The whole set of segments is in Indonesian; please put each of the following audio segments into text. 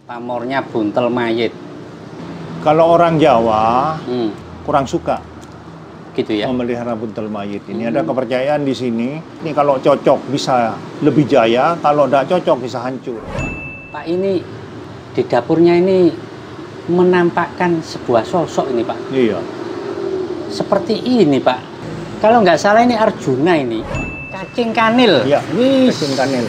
Pamornya buntel mayit. Kalau orang Jawa kurang suka Gitu ya. memelihara buntel mayit. Ini ada kepercayaan di sini. Ini kalau cocok bisa lebih jaya, kalau tidak cocok bisa hancur. Pak, ini di dapurnya ini menampakkan sebuah sosok ini, Pak. Iya. Seperti ini, Pak. Kalau nggak salah ini Arjuna ini. Cacing kanil. Iya, Wih. cacing kanil.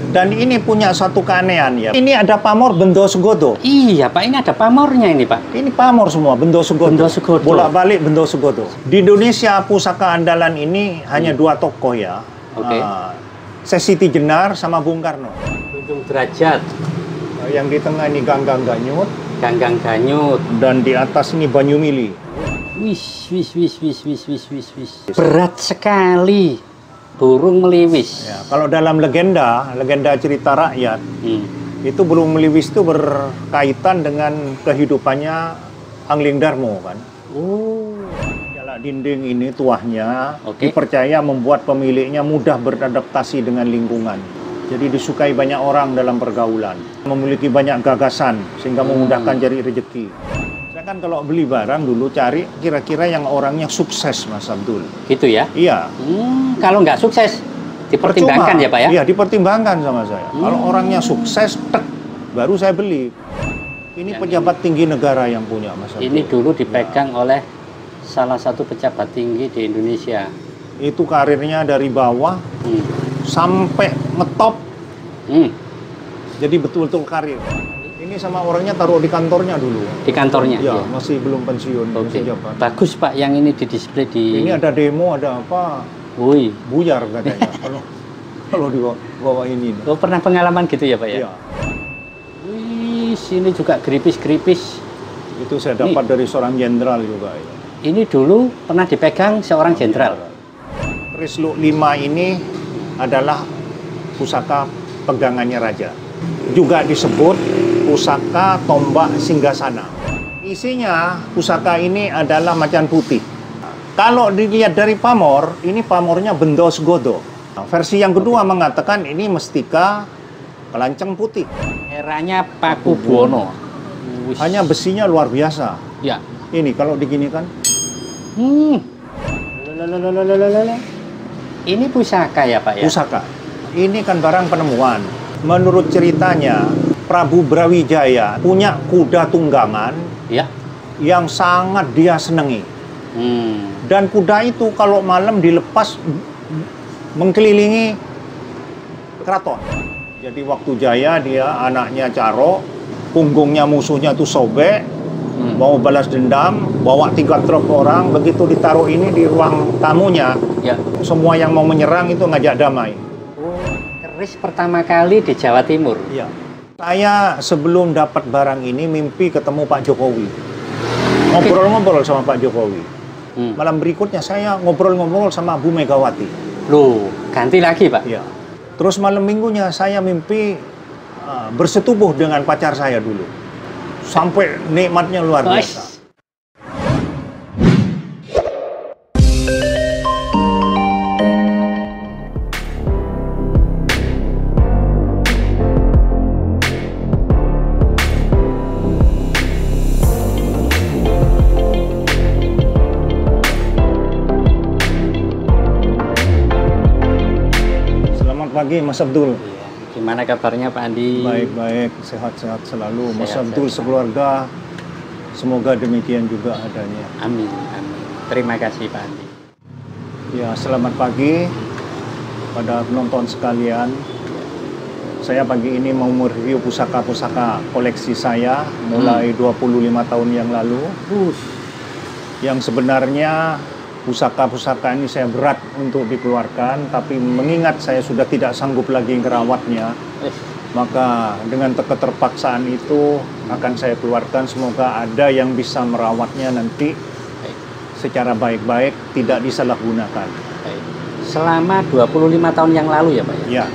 Dan ini punya satu keanehan ya. Ini ada pamor Bendo Segodo. Iya, Pak. Ini ada pamornya ini, Pak. Ini pamor semua Bendo Segodo. Bendo Segodo. Bolak-balik Bendo Segodo. Di Indonesia pusaka andalan ini hanya dua tokoh ya. Oke. Sesi Jenar sama Bung Karno. Tunjung Derajat, Yang di tengah ini Ganggang Ganyut Ganggang Ganyut. dan di atas ini Banyumili. Wis. Berat sekali. Burung meliwis. Ya, kalau dalam legenda cerita rakyat, itu burung meliwis itu berkaitan dengan kehidupannya Angling Darmo kan. Oh. Jalak dinding ini tuahnya Oke. dipercaya membuat pemiliknya mudah beradaptasi dengan lingkungan. Jadi disukai banyak orang dalam pergaulan, memiliki banyak gagasan sehingga memudahkan cari rezeki. Saya kan kalau beli barang dulu cari kira-kira yang orangnya sukses, Mas Abdul. Gitu ya. Iya. Kalau nggak sukses, dipertimbangkan Percuma. ya, Pak ya? Iya, dipertimbangkan sama saya. Kalau orangnya sukses, tek, baru saya beli. Ini pejabat tinggi negara yang punya, Mas Abdul. Ini dulu dipegang oleh salah satu pejabat tinggi di Indonesia. Itu karirnya dari bawah sampai ngetop. Jadi betul-betul karir. Ini sama orangnya taruh di kantornya dulu. Di kantornya? Ya, masih belum pensiun. Oke. Masih jabat. Bagus, Pak, yang ini di-display di... Ini ada demo, ada apa, Woi. buyar katanya. kalau dibawa ini. Oh, pernah pengalaman gitu ya, Pak ya? Iya. Wih, sini juga geripis-geripis. Itu saya dapat dari seorang jenderal juga. Ya. Ini dulu pernah dipegang seorang jenderal. Keris Luk 5 ini adalah pusaka pegangannya raja. Juga disebut pusaka tombak singgasana. Isinya pusaka ini adalah macan putih. Kalau dilihat dari pamor, ini pamornya Bendo Segodo. Versi yang kedua mengatakan ini mestika kelanceng putih. Eranya Pakubuwono. Hanya besinya luar biasa. Ya. Ini kalau diginikan. Ini pusaka ya, Pak ya? Pusaka. Ini kan barang penemuan. Menurut ceritanya, Prabu Brawijaya punya kuda tunggangan Ya. yang sangat dia senangi. Dan kuda itu kalau malam dilepas mengkelilingi keraton. Jadi waktu jaya dia anaknya Caro, punggungnya musuhnya tuh sobek, mau balas dendam, bawa 3 truk orang, begitu ditaruh ini di ruang tamunya, Ya. semua yang mau menyerang itu ngajak damai. Keris pertama kali di Jawa Timur. Iya. Saya sebelum dapat barang ini mimpi ketemu Pak Jokowi. Ngobrol-ngobrol sama Pak Jokowi. Malam berikutnya saya ngobrol-ngobrol sama Bu Megawati. Loh, ganti lagi, Pak? Iya. Terus malam minggunya saya mimpi bersetubuh dengan pacar saya dulu. Sampai nikmatnya luar biasa. Selamat pagi Mas Abdul. Iya. Gimana kabarnya Pak Andi? Baik-baik, sehat-sehat selalu. Mas Sehat, Abdul sehat. sekeluarga, semoga demikian juga adanya. Amin, amin. Terima kasih Pak Andi. Ya, selamat pagi pada penonton sekalian. Saya pagi ini mau mereview pusaka-pusaka koleksi saya mulai 25 tahun yang lalu. Yang sebenarnya pusaka-pusaka ini saya berat untuk dikeluarkan, tapi mengingat saya sudah tidak sanggup lagi merawatnya, maka dengan keterpaksaan itu akan saya keluarkan. Semoga ada yang bisa merawatnya nanti secara baik-baik, tidak disalahgunakan. Selama 25 tahun yang lalu ya Pak ya? Ya,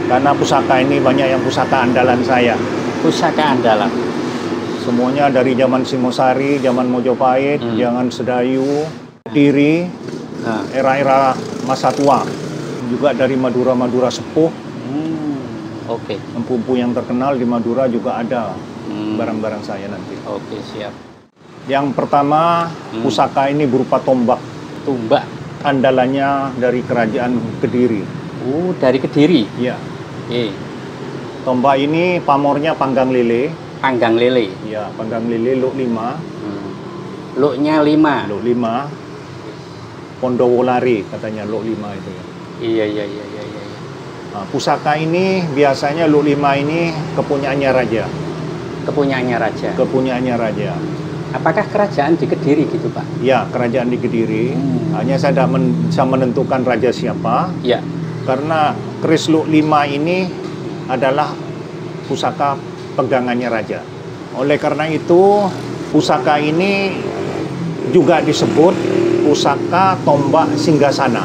karena pusaka ini banyak yang pusaka andalan saya. Pusaka andalan? Semuanya dari zaman Singosari, zaman Mojopahit, zaman Sedayu, Diri, era-era masa tua. Juga dari Madura-Madura sepuh. Oke. Empu-empu yang terkenal di Madura juga ada barang-barang saya nanti. Oke, siap. Yang pertama, pusaka ini berupa tombak. Tombak. Andalannya dari kerajaan Kediri. Oh, dari Kediri. Ya. Oke. Tombak ini pamornya panggang lele. Panggang lele. Ya, panggang lele luk 5. Luknya 5. Luk 5. Pondowolari katanya luk 5 itu ya. Iya. Nah, pusaka ini biasanya luk 5 ini kepunyaannya raja. Kepunyaannya raja. Kepunyaannya raja. Apakah kerajaan di Kediri gitu, Pak? Ya, kerajaan di Kediri. Hanya saya tidak bisa menentukan raja siapa. Ya. Karena keris luk 5 ini adalah pusaka pegangannya raja. Oleh karena itu, pusaka ini juga disebut pusaka tombak singgasana.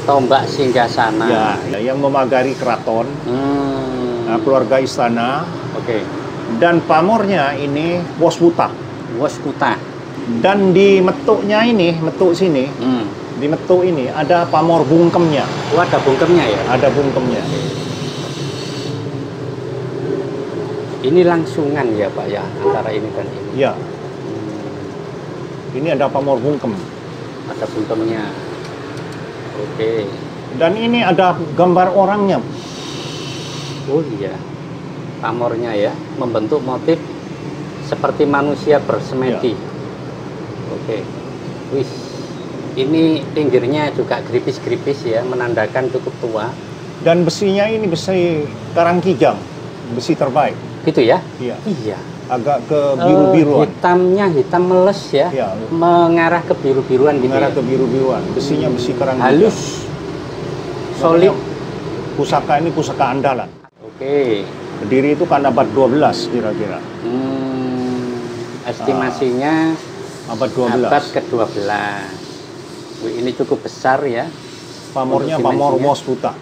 Tombak singgasana. Ya, yang memagari keraton, keluarga istana. Oke. Dan pamornya ini Woskuta. Woskuta. Dan di metuknya ini, metuk sini, di metuk ini ada pamor bungkemnya. Oh, ada bungkemnya ya? Ada bungkemnya. Ini langsungan ya, Pak ya, antara ini dan ini. Ya. Ini ada pamor bungkem. Ada bungkemnya. Oke. Dan ini ada gambar orangnya. Oh iya. Pamornya ya, membentuk motif seperti manusia bersemedi. Ya. Oke. Wis. Ini pinggirnya juga gripis-gripis ya, menandakan cukup tua. Dan besinya ini besi Karangkijang, besi terbaik. Gitu ya? Iya. Iya. Agak ke biru-biruan. Hitamnya hitam meles ya, Ya. mengarah ke biru-biruan gitu Mengarah ya. ke biru-biruan. Besinya besi Karangkijang. Halus, solid. Pusaka ini pusaka andalan. Oke. Kediri itu kan abad 12 kira-kira. Estimasinya Abad 12. abad ke-12. Ini cukup besar ya. Pamornya Untuk pamor dimensinya. Woskuta.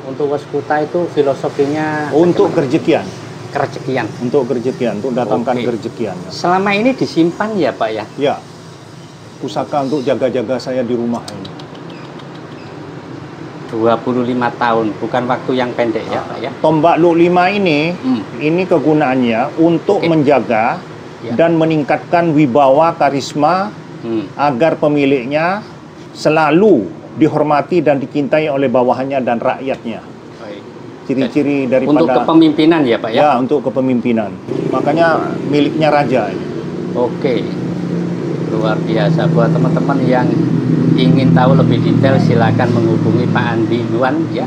Untuk Woskuta itu filosofinya Untuk kerjekian. kerejekian. Untuk kerjekian, untuk datangkan Oke. kerjekian. Selama ini disimpan ya, Pak ya? Ya. Pusaka untuk jaga-jaga saya di rumah ini. 25 tahun, bukan waktu yang pendek ya, Pak ya? Tombak luk 5 ini kegunaannya untuk Oke. menjaga Ya. dan meningkatkan wibawa karisma agar pemiliknya selalu dihormati dan dicintai oleh bawahannya dan rakyatnya. Baik. Ciri-ciri Untuk daripada kepemimpinan ya, Pak ya? ya untuk kepemimpinan. Makanya miliknya raja. Oke. Luar biasa. Buat teman-teman yang ingin tahu lebih detail silakan menghubungi Pak Andi Luan ya.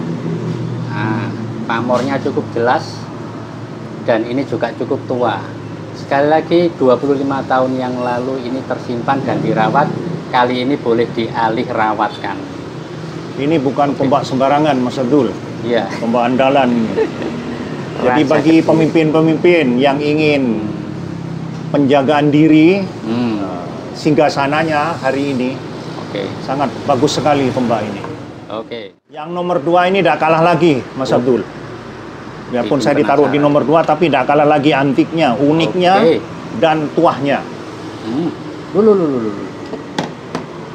Nah, pamornya cukup jelas dan ini juga cukup tua. Sekali lagi 25 tahun yang lalu ini tersimpan dan dirawat. Kali ini boleh dialih rawatkan. Ini bukan tombak sembarangan, Mas Abdul. Iya. Tombak andalan ini. Jadi Rasa bagi kecil. pemimpin-pemimpin yang ingin penjagaan diri, singgasananya hari ini Oke. sangat bagus sekali tombak ini. Oke. Yang nomor 2 ini tidak kalah lagi, Mas Abdul. Biarpun Bikin saya ditaruh di penasaran. nomor 2, tapi tidak kalah lagi antiknya, uniknya, Oke. dan tuahnya. Lulu.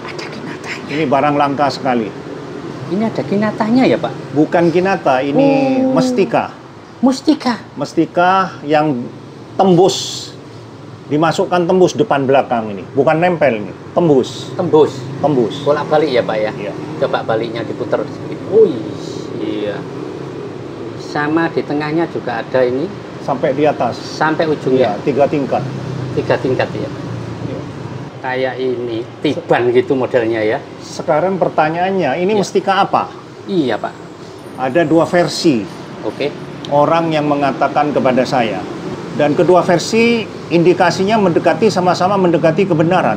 Ada kinatanya. Ini barang langka sekali. Ini ada kinatanya ya, Pak? Bukan kinata, ini Oh. mestika. Mustika. Mestika yang tembus, dimasukkan tembus depan belakang ini. Bukan nempel ini, tembus. Tembus. Tembus. Bolak-balik ya, Pak ya? Iya. Coba baliknya diputar sedikit. Oh iya. Sama di tengahnya juga ada ini Sampai di atas. sampai Iya, ujungnya 3 tingkat. 3 tingkat ya. Iya. Kayak ini tiban gitu modelnya ya. Sekarang pertanyaannya, ini Iya. mestika apa? Iya, Pak. Ada 2 versi Oke. orang yang mengatakan kepada saya. Dan kedua versi indikasinya sama-sama mendekati kebenaran.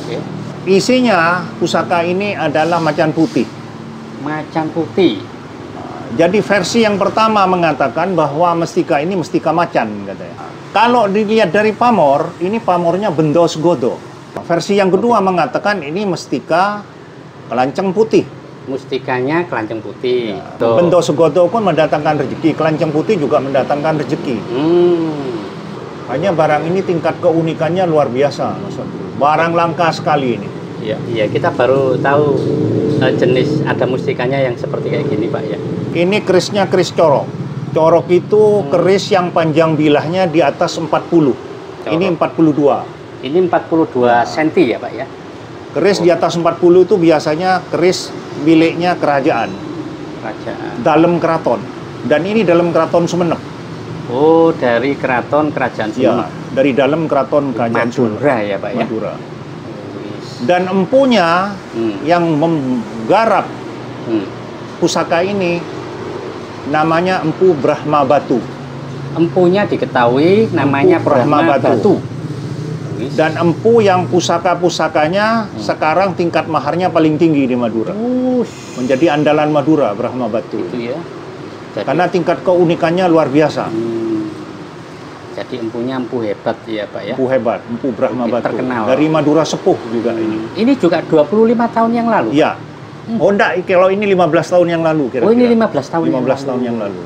Oke. Isinya pusaka ini adalah macan putih. Macan putih. Jadi versi yang pertama mengatakan bahwa mestika ini mestika macan katanya. Kalau dilihat dari pamor, ini pamornya bendos godo. Versi yang kedua mengatakan ini mestika kelanceng putih. Mustikanya kelanceng putih. Tuh. Bendos godo pun mendatangkan rezeki, kelanceng putih juga mendatangkan rezeki. Hanya barang ini tingkat keunikannya luar biasa, Mas Abdul. Barang langka sekali ini. Iya, kita baru tahu jenis ada mustikanya yang seperti kayak gini, Pak ya. Ini kerisnya keris corok. Corok itu keris yang panjang bilahnya di atas 40. Ini 42. Ini 42 cm ya Pak ya? Keris di atas 40 itu biasanya keris miliknya kerajaan. Dalam keraton. Dan ini dalam keraton Sumeneb. Oh, dari keraton kerajaan Sumeneb. Ya, dari dalam keraton kerajaan Madura ya Pak ya? Madura. Dan empunya yang menggarap pusaka ini namanya Empu Brahma Batu. Empunya diketahui namanya Empu Brahma Batu. Dan empu yang pusaka-pusakanya sekarang tingkat maharnya paling tinggi di Madura. Menjadi andalan Madura Brahma Batu. Itu ya. Jadi, karena tingkat keunikannya luar biasa. Jadi empunya empu hebat ya Pak ya? Empu hebat, Empu Brahma Batu. Terkenal. Dari Madura Sepuh juga ini. Ini juga 25 tahun yang lalu? Iya. Oh enggak, kalau ini 15 tahun yang lalu kira-kira. Oh ini 15 tahun 15 tahun yang lalu.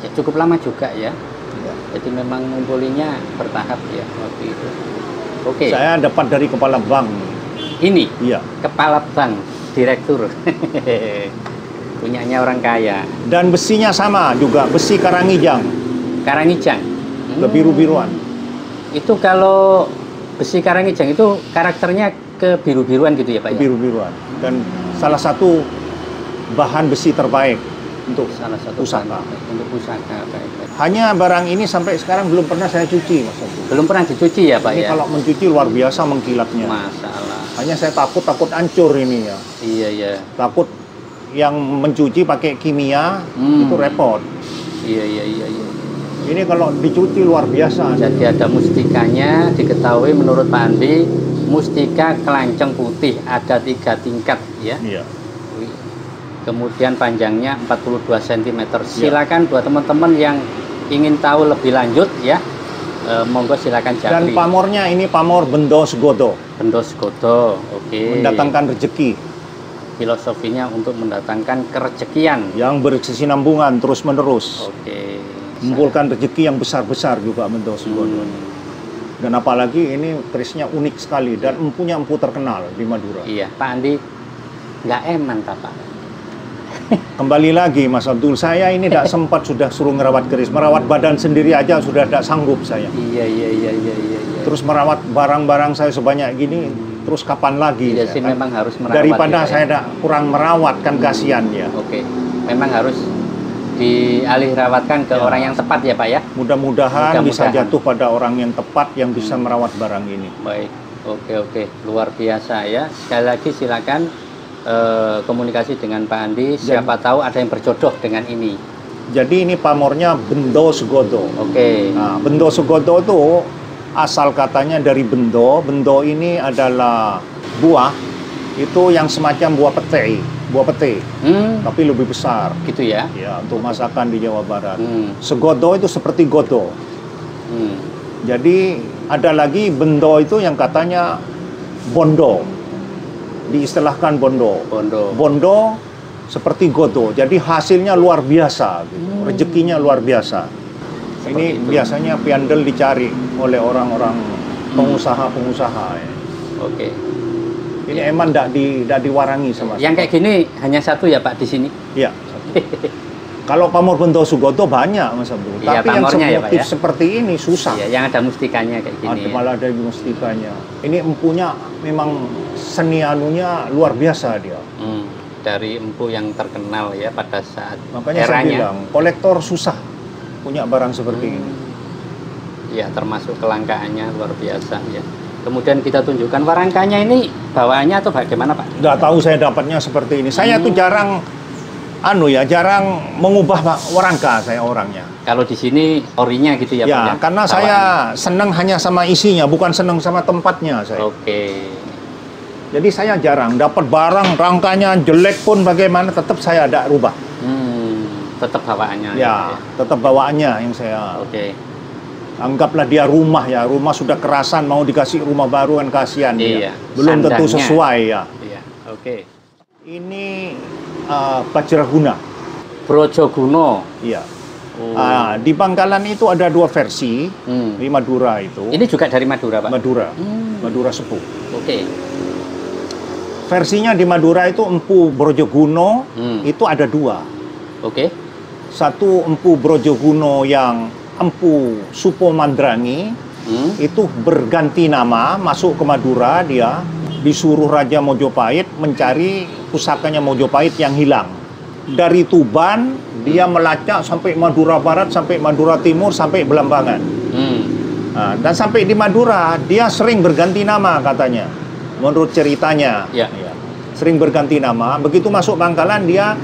Ya, cukup lama juga ya. Jadi memang ngumpulinya bertahap ya waktu itu. Oke. Saya dapat dari kepala bank. Ini? Iya. Kepala bank, direktur. Punyanya orang kaya. Dan besinya sama juga, besi Karangijang. Karangijang? Kebiru-biruan. Itu kalau besi Karangijang itu karakternya kebiru-biruan gitu ya Pak ya? Kebiru-biruan. Dan salah satu bahan besi terbaik untuk salah satu pusaka. Untuk pusaka, baik. Hanya barang ini sampai sekarang belum pernah saya cuci, Mas Abdul. Belum pernah dicuci ya Pak ini ya? Kalau mencuci luar biasa mengkilatnya. Masalah. Hanya saya takut hancur ini ya. Iya, iya. Takut yang mencuci pakai kimia itu repot. Iya, iya, iya, iya. Ini kalau dicuci luar biasa. Jadi ada mustikanya, diketahui menurut Pak Andi, mustika kelanceng putih ada 3 tingkat ya. Iya. Kemudian panjangnya 42 cm. Silakan buat teman-teman yang ingin tahu lebih lanjut ya, monggo silakan japri. Dan pamornya ini pamor Bendo Segodo. Bendo Segodo, oke. Mendatangkan rezeki. Filosofinya untuk mendatangkan kerezekian. Yang berkesinambungan terus-menerus. Oke. Mengumpulkan rezeki yang besar-besar juga Bendo Segodo. Dan apalagi ini kerisnya unik sekali dan empunya empu terkenal di Madura. Iya, Pak Andi nggak eman Pak. Kembali lagi Mas Abdul, saya ini tidak sempat sudah suruh merawat keris, merawat badan sendiri aja sudah tidak sanggup saya. Iya. Terus merawat barang-barang saya sebanyak gini, terus kapan lagi? Iya sih, memang harus merawat. Daripada ya, saya tidak kurang merawat kan kasihan ya. Oke, memang harus dialih rawatkan ke orang yang tepat ya Pak ya. Mudah-mudahan bisa jatuh pada orang yang tepat yang bisa merawat barang ini. Baik, oke, luar biasa ya. Sekali lagi silakan komunikasi dengan Pak Andi, siapa tahu ada yang berjodoh dengan ini. Jadi ini pamornya Bendo Segodo. Oke. Nah, Bendo Segodo itu asal katanya dari bendo. Bendo ini adalah buah itu yang semacam buah pete, tapi lebih besar. Gitu ya? Ya, untuk masakan di Jawa Barat. Segodo itu seperti godo. Jadi ada lagi bendo itu yang katanya bondo. Diistilahkan bondo. Bondo seperti godo. Jadi hasilnya luar biasa, gitu. Rezekinya luar biasa. Seperti ini itu. Biasanya piandel dicari oleh orang-orang pengusaha-pengusaha. Ya. Oke. Ini emang tidak diwarangi sama. Yang kayak gini hanya satu ya Pak di sini? Iya. Kalau pamor Bendo Segodo banyak Mas Abdul. Iya, tapi yang ya, seperti ini susah. Iya, yang ada mustikanya kayak gini. Malah ada mustikanya. Ini empunya memang seni anunya luar biasa dia. Dari empu yang terkenal ya pada saat makanya eranya. Saya bilang kolektor susah punya barang seperti ini. Ya, termasuk kelangkaannya luar biasa ya. Kemudian kita tunjukkan warangkanya ini bawaannya atau bagaimana Pak? Nggak tahu saya dapatnya seperti ini. Saya tuh jarang jarang mengubah warangka saya orangnya. Kalau di sini orinya gitu ya Pak? Ya, karena saya senang hanya sama isinya, bukan senang sama tempatnya saya. Oke. Jadi saya jarang dapat barang rangkanya jelek pun bagaimana tetap saya ada rubah. Tetap bawaannya. Ya, tetap bawaannya yang saya. Oke. Anggaplah dia rumah ya, rumah sudah kerasan mau dikasih rumah baru kan kasihan iya. Ya. Belum Sandangnya. Tentu sesuai ya. Iya, oke. Ini Bajraguna. Brojoguno. Iya. Di Bangkalan itu ada 2 versi di Madura itu. Ini juga dari Madura Pak? Madura, Madura Sepuh. Oke. Versinya di Madura itu Empu Brojoguno itu ada 2. Oke. Satu Empu Brojoguno yang Empu Supomandrangi itu berganti nama, masuk ke Madura. Dia disuruh Raja Mojopahit mencari pusakanya Mojopahit yang hilang. Dari Tuban dia melacak sampai Madura Barat, sampai Madura Timur, sampai Belambangan. Nah, dan sampai di Madura dia sering berganti nama katanya, menurut ceritanya. Ya. Sering berganti nama. Begitu masuk Bangkalan dia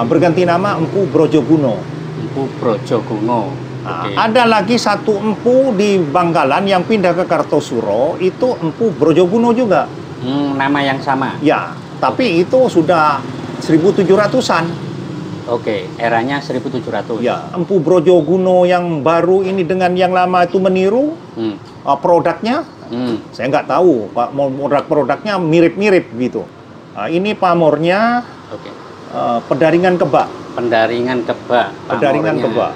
berganti nama Empu Brojoguno. Empu Brojoguno. Nah, ada lagi satu empu di Bangkalan yang pindah ke Kartosuro, itu Empu Brojoguno juga. Nama yang sama. Ya, tapi itu sudah 1700-an. Oke, eranya 1700. Ya, Empu Brojoguno yang baru ini dengan yang lama itu meniru produknya. Saya nggak tahu, Pak, produknya mirip-mirip gitu. Nah, ini pamornya Pendaringan Kebak. Pendaringan Kebak. Pendaringan Kebak.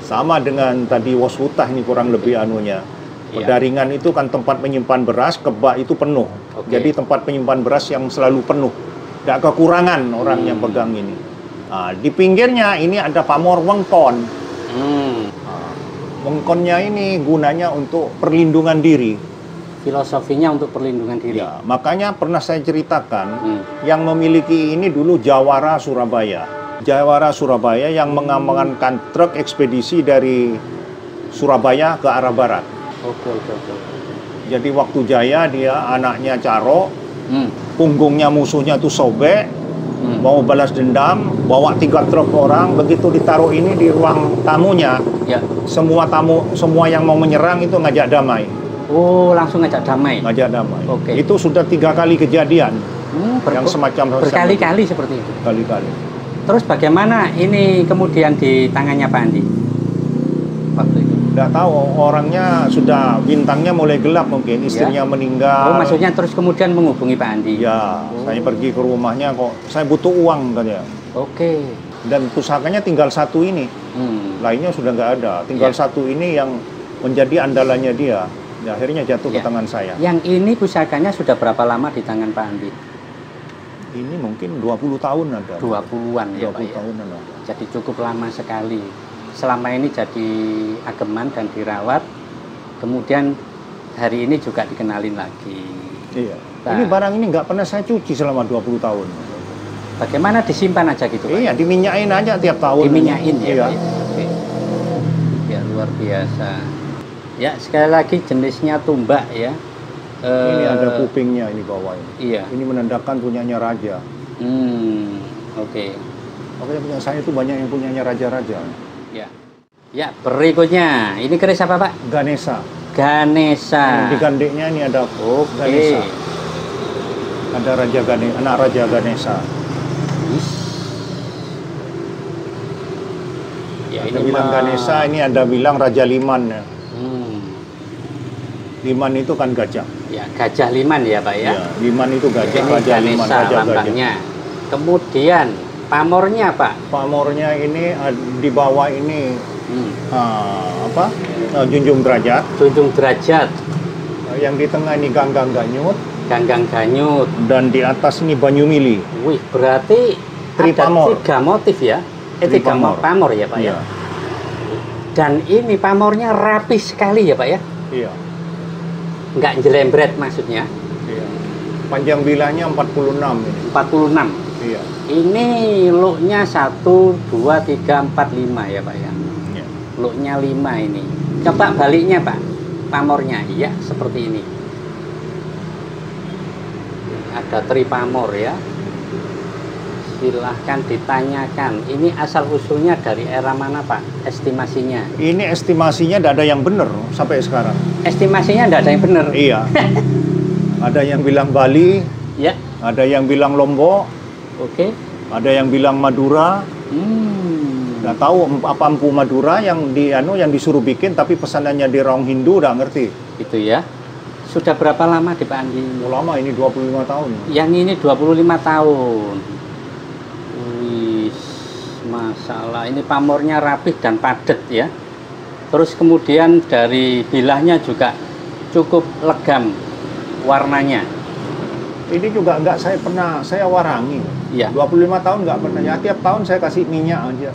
Sama dengan tadi Wosutah ini kurang lebih anunya. Pendaringan itu kan tempat menyimpan beras, Kebak itu penuh. Jadi tempat penyimpan beras yang selalu penuh. Nggak kekurangan orang yang pegang ini. Nah, di pinggirnya ini ada pamor Wengkon. Wengkonnya ini gunanya untuk perlindungan diri. Filosofinya untuk perlindungan diri. Ya, makanya pernah saya ceritakan yang memiliki ini dulu Jawara Surabaya. Jawara Surabaya yang mengamankan truk ekspedisi dari Surabaya ke arah barat. Oke. Jadi waktu jaya dia anaknya Caro, punggungnya musuhnya tuh sobek, mau balas dendam, bawa 3 truk orang, begitu ditaruh ini di ruang tamunya, semua yang mau menyerang itu ngajak damai. Oh, langsung ngajak damai. Ngajak damai. Oke. Itu sudah 3 kali kejadian yang semacam berkali-kali seperti itu. Kali-kali. Terus bagaimana ini kemudian di tangannya Pak Andi waktu itu? Nggak tahu, orangnya sudah bintangnya mulai gelap mungkin, istrinya meninggal. Oh, maksudnya terus kemudian menghubungi Pak Andi? Ya, saya pergi ke rumahnya kok, saya butuh uang katanya. Oke. Dan pusakanya tinggal satu ini, lainnya sudah nggak ada. Tinggal satu ini yang menjadi andalannya dia. Ya, akhirnya jatuh ke tangan saya. Yang ini pusakanya sudah berapa lama di tangan Pak Andi? Ini mungkin 20 tahun ada. 20-an ya Pak ya? 20 tahun ada. Jadi cukup lama sekali. Selama ini jadi ageman dan dirawat. Kemudian hari ini juga dikenalin lagi. Iya. Nah, ini barang ini nggak pernah saya cuci selama 20 tahun. Bagaimana disimpan aja gitu Pak? Iya, diminyain aja tiap tahun. Diminyain ya? Iya. Oke. Ya luar biasa. Ya sekali lagi jenisnya tumbak ya. Ini ada kupingnya ini bawah ini. Iya. Ini menandakan punyanya raja. Oke. Makanya punya saya itu banyak yang punyanya raja-raja. Ya. Ya, berikutnya. Ini keris apa, Pak? Ganesha. Ganesha. Di gandeknya ini ada Ganesha. Ada Raja Ganesha, anak Raja Ganesha. Ya, ini bilang Ganesha, ini ada bilang Raja Liman ya. Liman itu kan gajah. Ya, gajah Liman ya Pak ya. Ya, Liman itu gajah, ini Raja Liman, Raja lambangnya. Gajah. Kemudian pamornya Pak. Pamornya ini di bawah ini Junjung Derajat. Junjung Derajat. Yang di tengah ini Ganggang Ganyut. Ganggang Ganyut. Dan di atas ini Banyumili. Wih, berarti Tripamor. Ada 3 motif ya? Tripamor. 3 pamor ya Pak ya. Dan ini pamornya rapi sekali ya Pak ya? Iya. Nggak jelembret maksudnya? Iya. Panjang bilahnya 46 ini. 46? Iya. Ini looknya 1, 2, 3, 4, 5 ya Pak ya? Iya. Looknya 5 ini. Coba baliknya Pak, pamornya. Iya, seperti ini. Ada tripamor ya. Silahkan ditanyakan. Ini asal-usulnya dari era mana Pak? Estimasinya? Ini estimasinya tidak ada yang benar sampai sekarang. Estimasinya tidak ada yang benar? Iya. Ada yang bilang Bali. Ya. Ada yang bilang Lombok. Oke. Ada yang bilang Madura. Nggak tahu apa Empu Madura yang disuruh bikin, tapi pesanannya di Raung Hindu udah ngerti. Itu ya. Sudah berapa lama di Pak Andi? Lama ini 25 tahun. Yang ini 25 tahun. Wih, masalah ini pamornya rapih dan padat ya. Terus kemudian dari bilahnya juga cukup legam warnanya. Ini juga saya warangi. Iya. 25 tahun nggak pernah. Ya tiap tahun saya kasih minyak aja.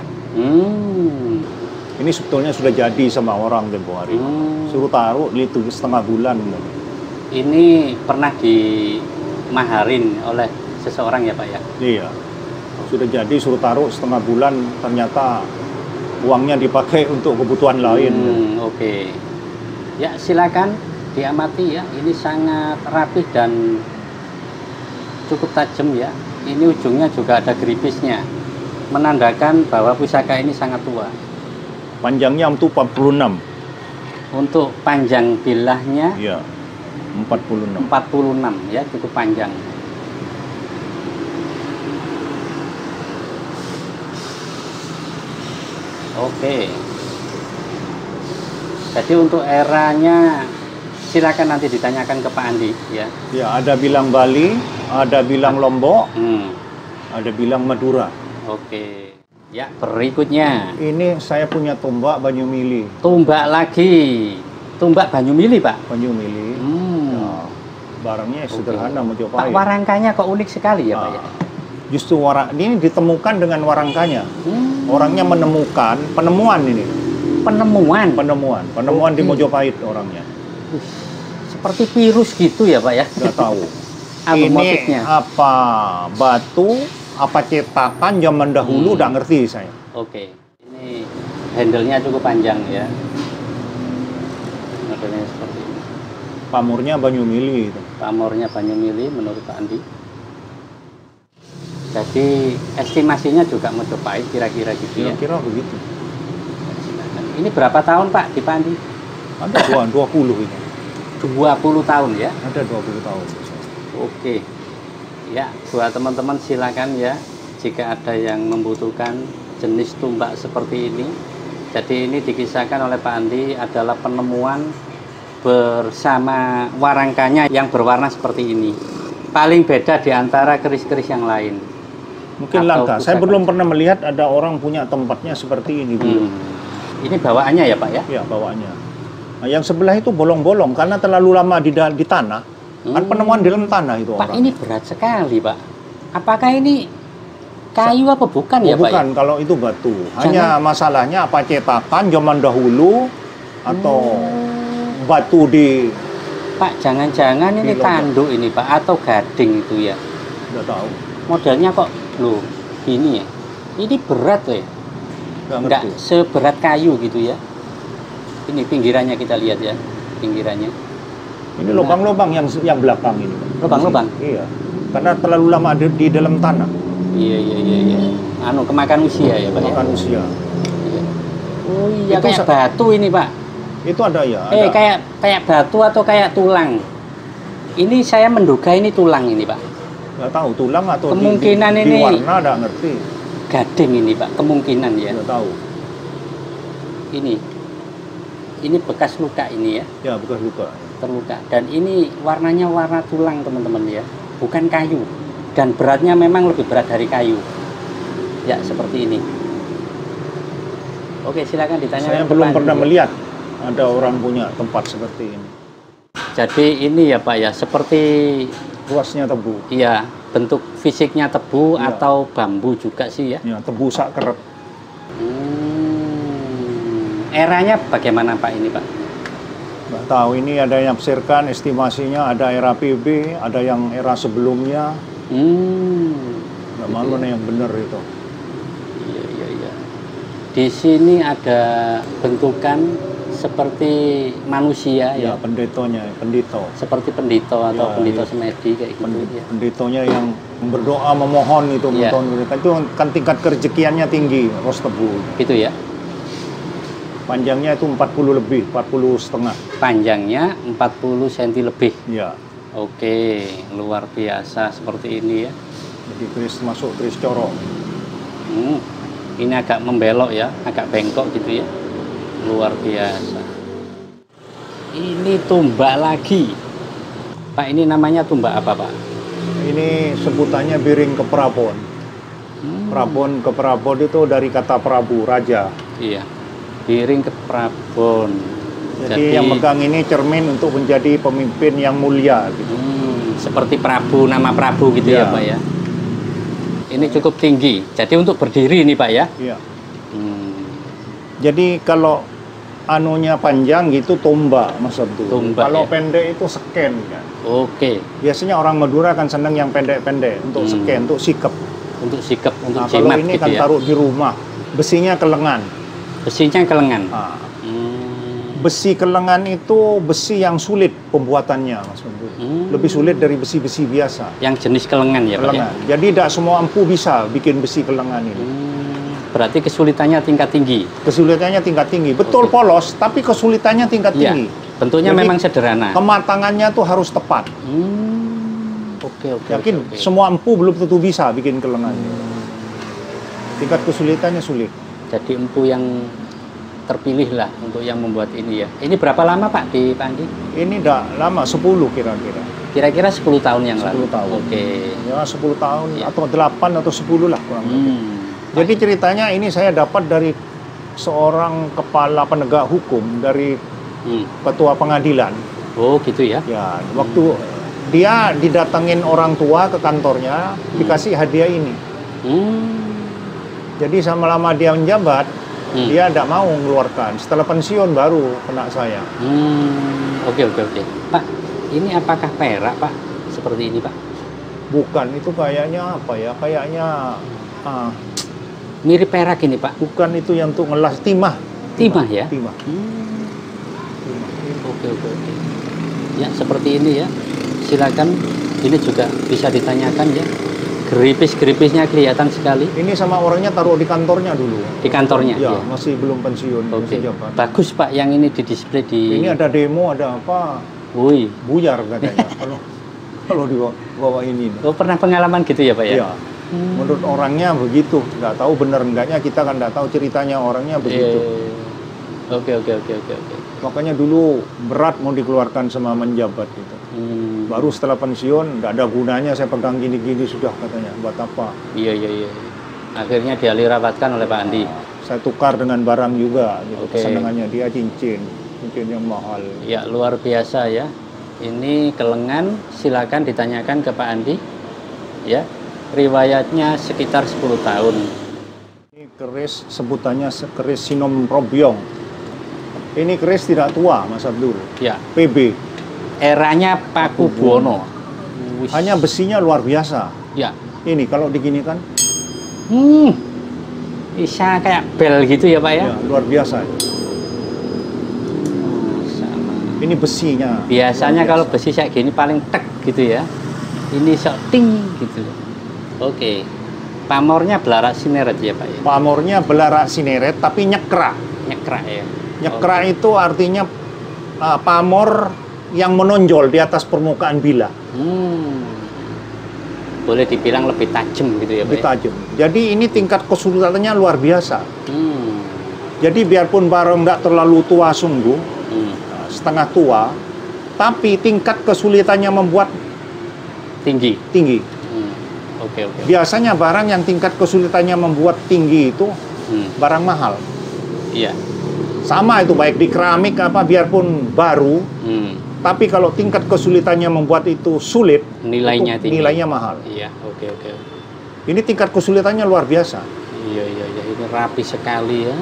Ini sebetulnya sudah jadi sama orang tempo hari. Suruh taruh itu setengah bulan. Ini pernah dimaharin oleh seseorang ya Pak ya? Iya. Sudah jadi suruh taruh setengah bulan, ternyata uangnya dipakai untuk kebutuhan lain. Oke. Ya silakan diamati ya. Ini sangat rapih dan cukup tajam ya. Ini ujungnya juga ada geripisnya, menandakan bahwa pusaka ini sangat tua. Panjangnya itu 46. Untuk panjang bilahnya Iya. 46. 46 ya, cukup panjang. Oke. Jadi untuk eranya silakan nanti ditanyakan ke Pak Andi ya. Ya, ada bilang Bali, ada bilang Lombok, ada bilang Madura. Oke. Ya, berikutnya. Ini saya punya tombak Banyumili. Tombak lagi. Tombak Banyumili, Pak. Banyumili. Ya, barangnya sederhana Pak, Mojopahit. warangkanya kok unik sekali ya, Pak ya. Justru ini ditemukan dengan warangkanya. Orangnya menemukan, penemuan ini. Penemuan di Mojopahit orangnya. Seperti virus gitu ya, Pak ya. Nggak tahu. Ini motifnya apa batu, apa cetakan zaman dahulu, nggak ngerti saya. Oke. Ini handle-nya cukup panjang ya. Modelnya seperti ini. Pamornya Banyumili itu. Pamornya Banyumili menurut Pak Andi. Jadi estimasinya juga Mojopahit kira-kira gitu ya. Kira-kira begitu. Ini berapa tahun Pak di Pak Andi? Ada 20 ini. 20 tahun ya? Ada 20 tahun. Oke. Ya, buat teman-teman silakan ya, jika ada yang membutuhkan jenis tumbak seperti ini. Jadi ini dikisahkan oleh Pak Andi adalah penemuan bersama warangkanya yang berwarna seperti ini. Paling beda di antara keris-keris yang lain. Mungkin langka. Saya belum pernah melihat ada orang punya tempatnya seperti ini. Ini bawaannya ya Pak ya? Iya, bawaannya. Nah, yang sebelah itu bolong-bolong karena terlalu lama di tanah. Kan penemuan di dalam tanah itu Pak, orang. ini berat sekali Pak. Apakah ini kayu apa bukan ya Pak? Bukan, ya? Kalau itu batu. Hanya masalahnya apa cetakan zaman dahulu atau batu di... Pak, jangan-jangan ini tanduk ini Pak, atau gading itu ya? Nggak tahu. Modelnya kok, loh, gini ya? Ini berat loh ya? Nggak seberat kayu gitu ya? Ini pinggirannya kita lihat ya, pinggirannya. Ini lubang-lubang yang belakang ini. Lubang-lubang? Iya, karena terlalu lama di dalam tanah. Iya. Anu, kemakan usia ya Pak? Kemakan usia. Iya. Oh iya, itu kayak batu ini Pak. Itu ada ya. Ada. Kayak batu atau kayak tulang. Ini saya menduga ini tulang ini Pak. Nggak tahu tulang atau kemungkinan di ini warna nggak ngerti. Gading ini Pak, kemungkinan ya. Nggak tahu. Ini bekas luka ini ya. Ya, bekas luka. Terluka. Dan ini warnanya warna tulang teman-teman ya, bukan kayu. Dan beratnya memang lebih berat dari kayu. Ya, seperti ini. Oke, silakan ditanya. Saya belum pernah melihat ada orang punya tempat seperti ini. Jadi ini ya Pak ya, seperti luasnya tebu. Iya, bentuk fisiknya tebu atau bambu juga sih ya. Ya, tebu sak kerep. Eranya bagaimana Pak ini Pak? Nggak tahu, ini ada yang menafsirkan estimasinya ada era PB, ada yang era sebelumnya. Nggak malu nih yang benar itu. Iya. Di sini ada bentukan seperti manusia ya. Pendito. Seperti pendito atau pendito semedi kayak gitu ya. Penditonya yang berdoa memohon itu, itu kan tingkat kerezekiannya tinggi, ros tebu. Gitu ya. Panjangnya itu 40 lebih, 40 setengah. Panjangnya 40 cm lebih. Ya. Oke, luar biasa seperti ini ya. Jadi masuk keris corok. Ini agak membelok ya, agak bengkok gitu ya. Luar biasa. Ini tumbak lagi. Pak, ini namanya tumbak apa Pak? Ini sebutannya biring keprabon. Prabon ke Prabon itu dari kata Prabu, raja. Iya. Biring ke Prabon. Jadi yang megang ini cermin untuk menjadi pemimpin yang mulia gitu. Seperti Prabu, nama Prabu gitu ya Pak ya. Ini cukup tinggi. Jadi untuk berdiri ini Pak ya. Iya. Jadi kalau anunya panjang gitu tombak, Mas Abdul. Tombak, Kalau ya? pendek itu seken kan. Oke. Biasanya orang Madura kan seneng yang pendek-pendek untuk seken, untuk sikep. Untuk sikap, untuk Nah, kalau jimat ini gitu kan ya. taruh di rumah. Besinya kelengan. Besinya kelengan. Nah, Hmm. besi kelengan itu besi yang sulit pembuatannya, Mas Abdul. Lebih sulit dari besi-besi biasa. Yang jenis kelengan ya, Pak ya? Kelengan. Jadi tidak semua empu bisa bikin besi kelengan ini. Berarti kesulitannya tingkat tinggi. Kesulitannya tingkat tinggi. Betul Oke. polos, tapi kesulitannya tingkat Iya. tinggi. Bentuknya Jadi, memang sederhana. Kematangannya tuh harus tepat. Oke, oke. Yakin oke, oke. semua empu belum tentu bisa bikin kelengan. Tingkat kesulitannya sulit. Jadi empu yang terpilih lah untuk yang membuat ini ya. Ini berapa lama Pak di Pak Andi? Ini udah lama, 10 kira-kira. Kira-kira 10 tahun yang 10 lalu. tahun. Oke. Ya 10 tahun Iya. atau 8 atau 10 lah kurang lebih. Jadi ceritanya ini saya dapat dari seorang kepala penegak hukum, dari ketua pengadilan. Oh gitu ya. Ya, waktu dia didatengin orang tua ke kantornya, dikasih hadiah ini. Jadi selama dia menjabat, dia tidak mau mengeluarkan. Setelah pensiun baru kena saya. Oke, oke, oke. Pak, ini apakah perak Pak? Seperti ini Pak? Bukan, itu kayaknya apa ya? Kayaknya Mirip perak ini Pak? bukan itu yang untuk ngelas timah. Timah ya? Timah. Oke, oke, oke. Ya, seperti ini ya. Silakan. Ini juga bisa ditanyakan ya. Geripis-geripisnya kelihatan sekali Ini sama orangnya taruh di kantornya dulu. di kantornya. Ya, Ya. masih belum pensiun, Oke. masih jabat. Bagus Pak yang ini di display di. Ini ada demo, ada apa? Woi. Buyar katanya. kalau dibawa ini. Oh, pernah pengalaman gitu ya Pak ya? Iya. Menurut orangnya begitu. Nggak tahu benar enggaknya, kita kan nggak tahu ceritanya orangnya begitu. Oke, oke, oke, oke, oke. Makanya dulu berat mau dikeluarkan sama menjabat gitu. Baru setelah pensiun, nggak ada gunanya saya pegang gini-gini sudah katanya. Buat apa? Iya, iya, iya. Akhirnya dialihrawatkan oleh Pak Andi. Saya tukar dengan barang juga gitu. Oke. Kesenangannya dia cincin yang mahal. Ya, luar biasa ya. Ini kelengan, silakan ditanyakan ke Pak Andi. Ya, riwayatnya sekitar 10 tahun. Ini keris, sebutannya keris Sinom Robyong. Ini keris tidak tua, Mas Abdul. Ya, PB. eranya Paku Buwono. Wis. Hanya besinya luar biasa. Ya. Ini kalau diginikan, Bisa kayak bel gitu ya Pak ya? ya luar biasa. Sama. Ini besinya. Biasanya luar kalau biasa. besi kayak gini paling tek gitu ya. Ini sok ting gitu. Oke. Pamornya belarak sineret ya Pak ya? Pamornya belarak sineret tapi nyekrak. Nyekrak ya. Nyekrak itu artinya pamor yang menonjol di atas permukaan bila. Boleh dibilang lebih tajam gitu ya Pak Lebih ya? tajam. Jadi ini tingkat kesulitannya luar biasa. Hmm. Jadi biarpun barang nggak terlalu tua sungguh, Hmm. setengah tua, tapi tingkat kesulitannya membuat Tinggi. tinggi. Oke, oke. Biasanya barang yang tingkat kesulitannya membuat tinggi itu barang mahal. Iya. Sama itu baik di keramik apa biarpun baru, tapi kalau tingkat kesulitannya membuat itu sulit, Nilainya itu tinggi. nilainya mahal. Iya, oke, oke. Ini tingkat kesulitannya luar biasa. Iya, iya, iya. Ini rapi sekali ya.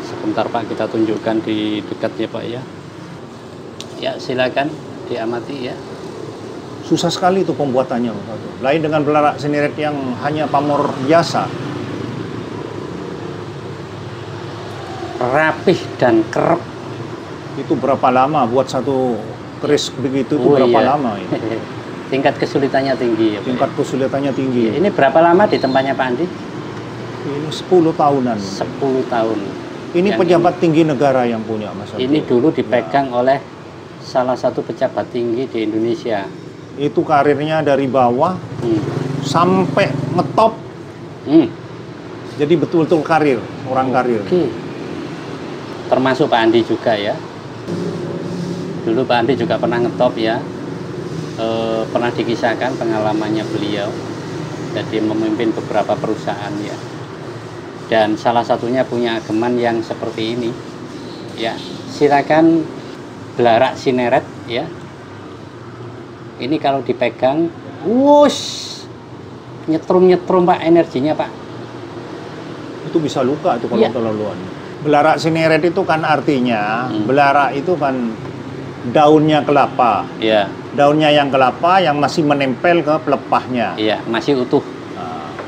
Sebentar Pak, kita tunjukkan di dekatnya Pak ya. Ya, silakan diamati ya. Susah sekali itu pembuatannya. Lain dengan belarak sineret yang hanya pamor biasa. Rapih dan kerep. Itu berapa lama buat satu keris begitu itu Oh, berapa iya. lama ini? Tingkat kesulitannya tinggi ya Pak. Tingkat kesulitannya tinggi. Ini berapa lama di tempatnya Pak Andi? Ini 10 tahunan. 10 tahun. Ini Yang pejabat tinggi negara yang punya, Mas Abdul. Ini dulu dipegang oleh salah satu pejabat tinggi di Indonesia. Itu karirnya dari bawah sampai ngetop. Jadi betul-betul karir, orang karir. Oke. Termasuk Pak Andi juga ya. Dulu Pak Andi juga pernah ngetop ya. Pernah dikisahkan pengalamannya beliau. Jadi memimpin beberapa perusahaan ya. Dan salah satunya punya ageman yang seperti ini. Ya, silakan belarak sineret ya. Ini kalau dipegang, wush, nyetrum-nyetrum Pak energinya Pak. Itu bisa luka itu kalau Iya. terlaluan. Belarak Cineret itu kan artinya, belarak itu kan daunnya kelapa. Iya. Daunnya yang kelapa yang masih menempel ke pelepahnya. Iya, masih utuh.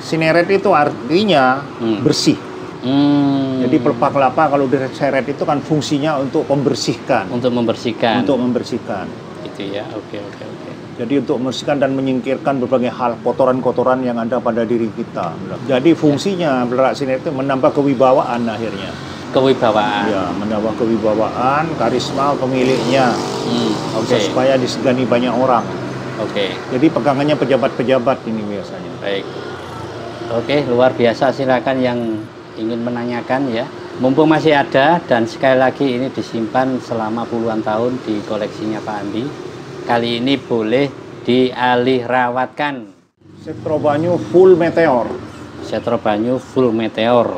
Cineret itu artinya bersih. Jadi pelepah kelapa kalau diseret itu kan fungsinya untuk membersihkan. Untuk membersihkan. Untuk membersihkan. Gitu ya. Oke. Jadi untuk membersihkan dan menyingkirkan berbagai hal kotoran-kotoran yang ada pada diri kita. Jadi fungsinya belarak Cineret itu menambah kewibawaan akhirnya. Kewibawaan. Ya, menambah kewibawaan, karisma pemiliknya. Supaya disegani banyak orang. Oke. Jadi pegangannya pejabat-pejabat ini biasanya. Baik. Oke, luar biasa. Silakan yang ingin menanyakan ya. Mumpung masih ada dan sekali lagi ini disimpan selama puluhan tahun di koleksinya Pak Andi. Kali ini boleh dialih rawatkan. Setro Banyu full meteor. Setro Banyu full meteor.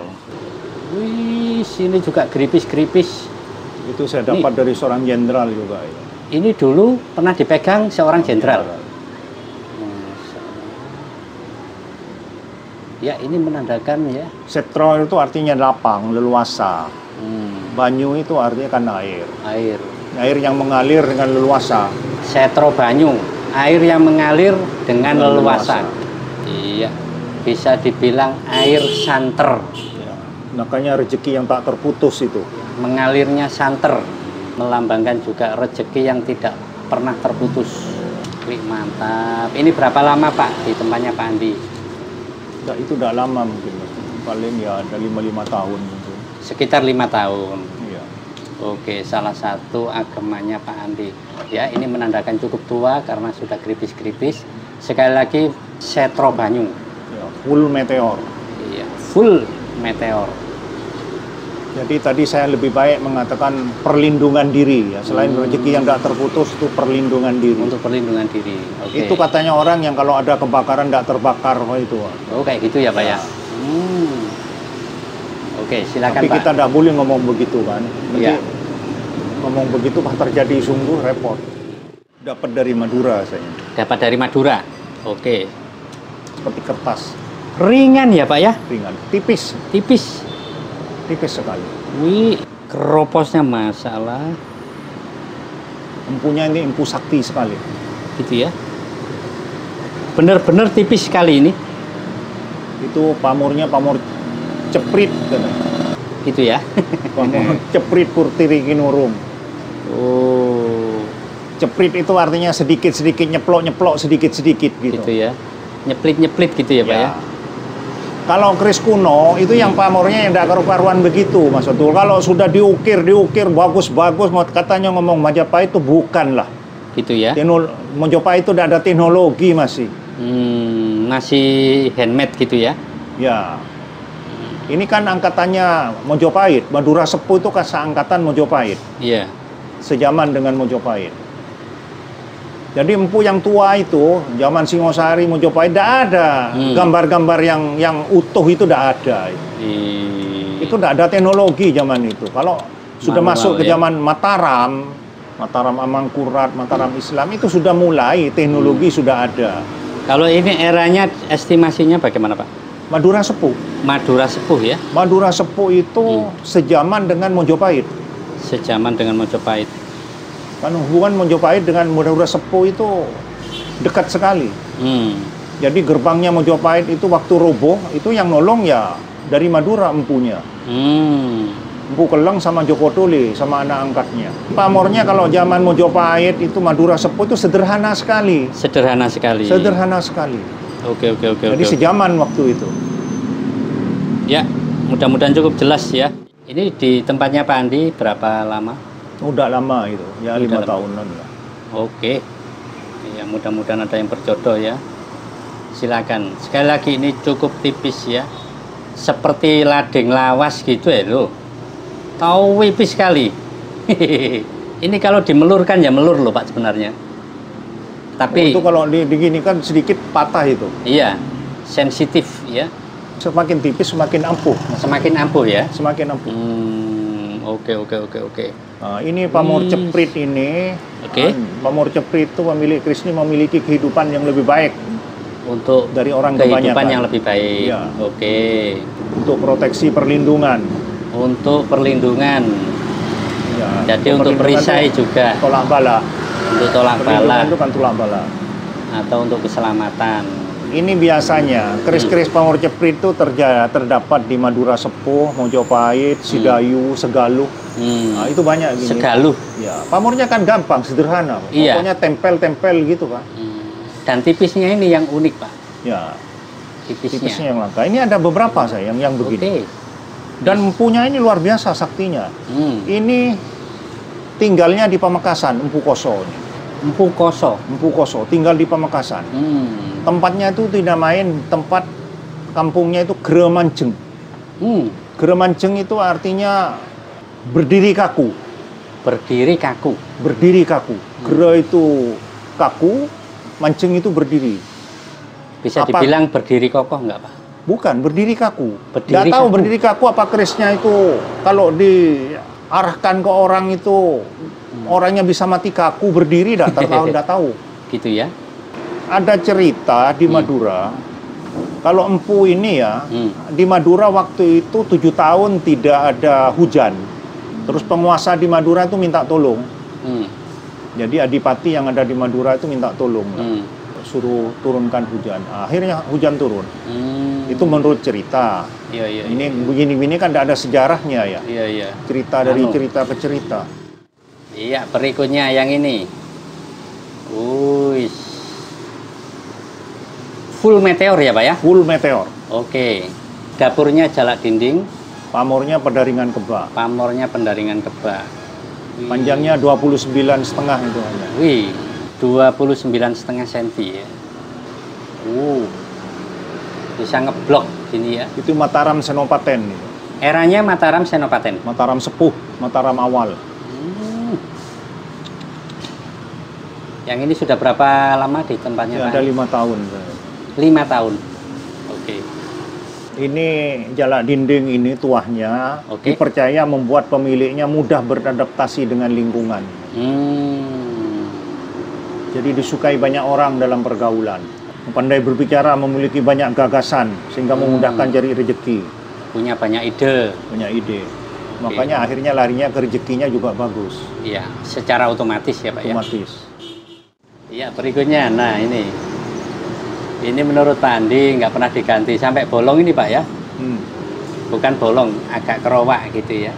Wih, sini juga geripis-geripis. Itu saya dapat dari seorang jenderal juga. Ini dulu pernah dipegang seorang jenderal. Ya, ini menandakan ya. Setro itu artinya lapang, leluasa. Banyu itu artinya kan air. Air yang mengalir dengan leluasa. Setro Banyu, air yang mengalir dengan leluasa. Iya, bisa dibilang air santer. Ya. Makanya rezeki yang tak terputus itu. Mengalirnya santer, melambangkan juga rezeki yang tidak pernah terputus. Wih, mantap. Ini berapa lama Pak di tempatnya Pak Andi? Itu udah lama mungkin, paling ya ada 5 tahun gitu. Sekitar 5 tahun. Iya. Oke, salah satu agamanya Pak Andi. Ya, ini menandakan cukup tua karena sudah geripis-geripis. Sekali lagi, Setro Banyu. Ya, full meteor. Iya, full meteor. Jadi tadi saya lebih baik mengatakan perlindungan diri ya. Selain rezeki yang tidak terputus itu perlindungan diri. Untuk perlindungan diri. Oke. Itu katanya orang yang kalau ada kebakaran tidak terbakar itu. Oh, kayak gitu ya Pak ya. Oke, silakan Tapi Pak. kita tidak boleh ngomong begitu kan. Iya. Ngomong begitu pas terjadi sungguh repot. Dapat dari Madura saya. Dapat dari Madura. Oke. Seperti kertas. Ringan ya Pak ya? Ringan. Tipis. Tipis. Tipis sekali. Wih, keroposnya masalah. Empunya ini empu sakti sekali. Gitu ya. Benar-benar tipis sekali ini. Itu pamornya pamor ceprit katanya. Gitu ya. Pamor ceprit purtirikinurum. Oh. Ceprit itu artinya sedikit-sedikit nyeplok-nyeplok sedikit-sedikit gitu. Gitu ya. Nyeplit-nyeplit gitu ya Pak ya. Kalau keris kuno itu yang pamornya yang tidak karu-karuan begitu Mas Betul. Kalau sudah diukir bagus-bagus katanya ngomong Majapahit itu bukan lah. Gitu ya. Majapahit itu tidak ada teknologi masih. Masih handmade gitu ya. Ya. Ini kan angkatannya Majapahit. Madura Sepuh itu kan seangkatan Majapahit. Iya. Sejaman dengan Majapahit. Jadi empu yang tua itu, zaman Singosari, Majapahit, tidak ada gambar-gambar yang utuh itu tidak ada. Itu tidak ada teknologi zaman itu. Kalau sudah masuk ke zaman Mataram Amangkurat, Mataram Islam, itu sudah mulai, teknologi sudah ada. Kalau ini eranya estimasinya bagaimana Pak? Madura Sepuh. Madura Sepuh ya? Madura Sepuh itu sejaman dengan Majapahit. Sejaman dengan Majapahit. Kan hubungan Majapahit dengan Madura Sepuh itu dekat sekali. Jadi gerbangnya Majapahit itu waktu roboh itu yang nolong ya dari Madura empunya. Empu Keleng sama Joko Tole sama anak angkatnya. Pamornya kalau zaman Majapahit itu Madura Sepuh itu sederhana sekali. Sederhana sekali. Sederhana sekali. Oke. Jadi sejaman waktu itu. Ya, mudah-mudahan cukup jelas ya. Ini di tempatnya Pak Andi berapa lama? Udah lama itu, ya 5 tahunan lah. Oke, ya mudah-mudahan ada yang berjodoh ya. Silakan. Sekali lagi ini cukup tipis ya, seperti ladeng lawas gitu ya lo. Tahu tipis sekali. Ini kalau dimelurkan ya melur loh Pak sebenarnya. Tapi itu kalau digini kan sedikit patah itu. Iya, sensitif ya. Semakin tipis semakin ampuh. Semakin ampuh ya. Semakin ampuh. Oke. Nah, ini pamor ceprit ini. Oke. Pamor ceprit itu pemilik keris ini memiliki kehidupan yang lebih baik untuk dari orang kehidupan kebanyakan. yang lebih baik. Ya. Oke. Untuk proteksi perlindungan. Untuk perlindungan. Ya, Jadi untuk perisai juga. Tolak bala. Untuk tolak bala. Itu kan tolak bala. Atau untuk keselamatan. Ini biasanya keris-keris pamor jeprit itu terdapat di Madura Sepuh, Mojopahit, Sidayu, Segaluh. Nah, itu banyak gini. Segaluh. Ya, pamornya kan gampang, sederhana. Iya. Pokoknya tempel-tempel gitu, Pak. Dan tipisnya ini yang unik, Pak. Ya. Tipisnya. Tipisnya yang langka. Ini ada beberapa saya yang begini. Dan empunya ini luar biasa saktinya. Ini tinggalnya di Pamekasan, Empu Koso ini. Empu Koso. Empu Koso tinggal di Pamekasan. Tempatnya itu tidak main, tempat kampungnya itu Gremanceng. Gremanceng itu artinya berdiri kaku. Berdiri kaku. Berdiri kaku. Gre itu kaku, manceng itu berdiri. Bisa dibilang berdiri kokoh nggak, Pak? Bukan, berdiri kaku. Berdiri nggak tahu kaku. berdiri kaku apa kerisnya itu kalau diarahkan ke orang itu orangnya bisa mati kaku berdiri, nggak tahu. Gitu ya. Ada cerita di Madura, kalau empu ini ya, di Madura waktu itu 7 tahun tidak ada hujan. Terus penguasa di Madura itu minta tolong. Jadi adipati yang ada di Madura itu minta tolong. Suruh turunkan hujan. Akhirnya hujan turun. Itu menurut cerita. Iya. Ini begini-begini kan tidak ada sejarahnya ya. Iya. Cerita dari cerita ke cerita. Iya, berikutnya yang ini. Wih. Full meteor ya, Pak ya? Full meteor. Oke. Dapurnya jalak dinding. Pamornya pendaringan kebak. Pamornya pendaringan kebak. Panjangnya 29,5 itu hanya. Wih, 29,5 cm ya. Bisa ngeblok gini ya. Itu Mataram Senopaten. Eranya Mataram Senopaten. Mataram Sepuh, Mataram awal. Yang ini sudah berapa lama di tempatnya, Ya, Pak? ada 5 tahun. 5 tahun. Oke. Ini jalak dinding ini tuahnya dipercaya membuat pemiliknya mudah beradaptasi dengan lingkungan. Jadi disukai banyak orang dalam pergaulan. Pandai berbicara, memiliki banyak gagasan sehingga memudahkan cari rezeki. Punya banyak ide. Punya ide. Makanya akhirnya larinya ke rezekinya juga bagus. Iya, secara otomatis ya, Pak ya. Otomatis. Iya, berikutnya. Nah, ini menurut Pak Andi nggak pernah diganti sampai bolong ini, Pak ya. Bukan bolong, agak kerowak gitu ya.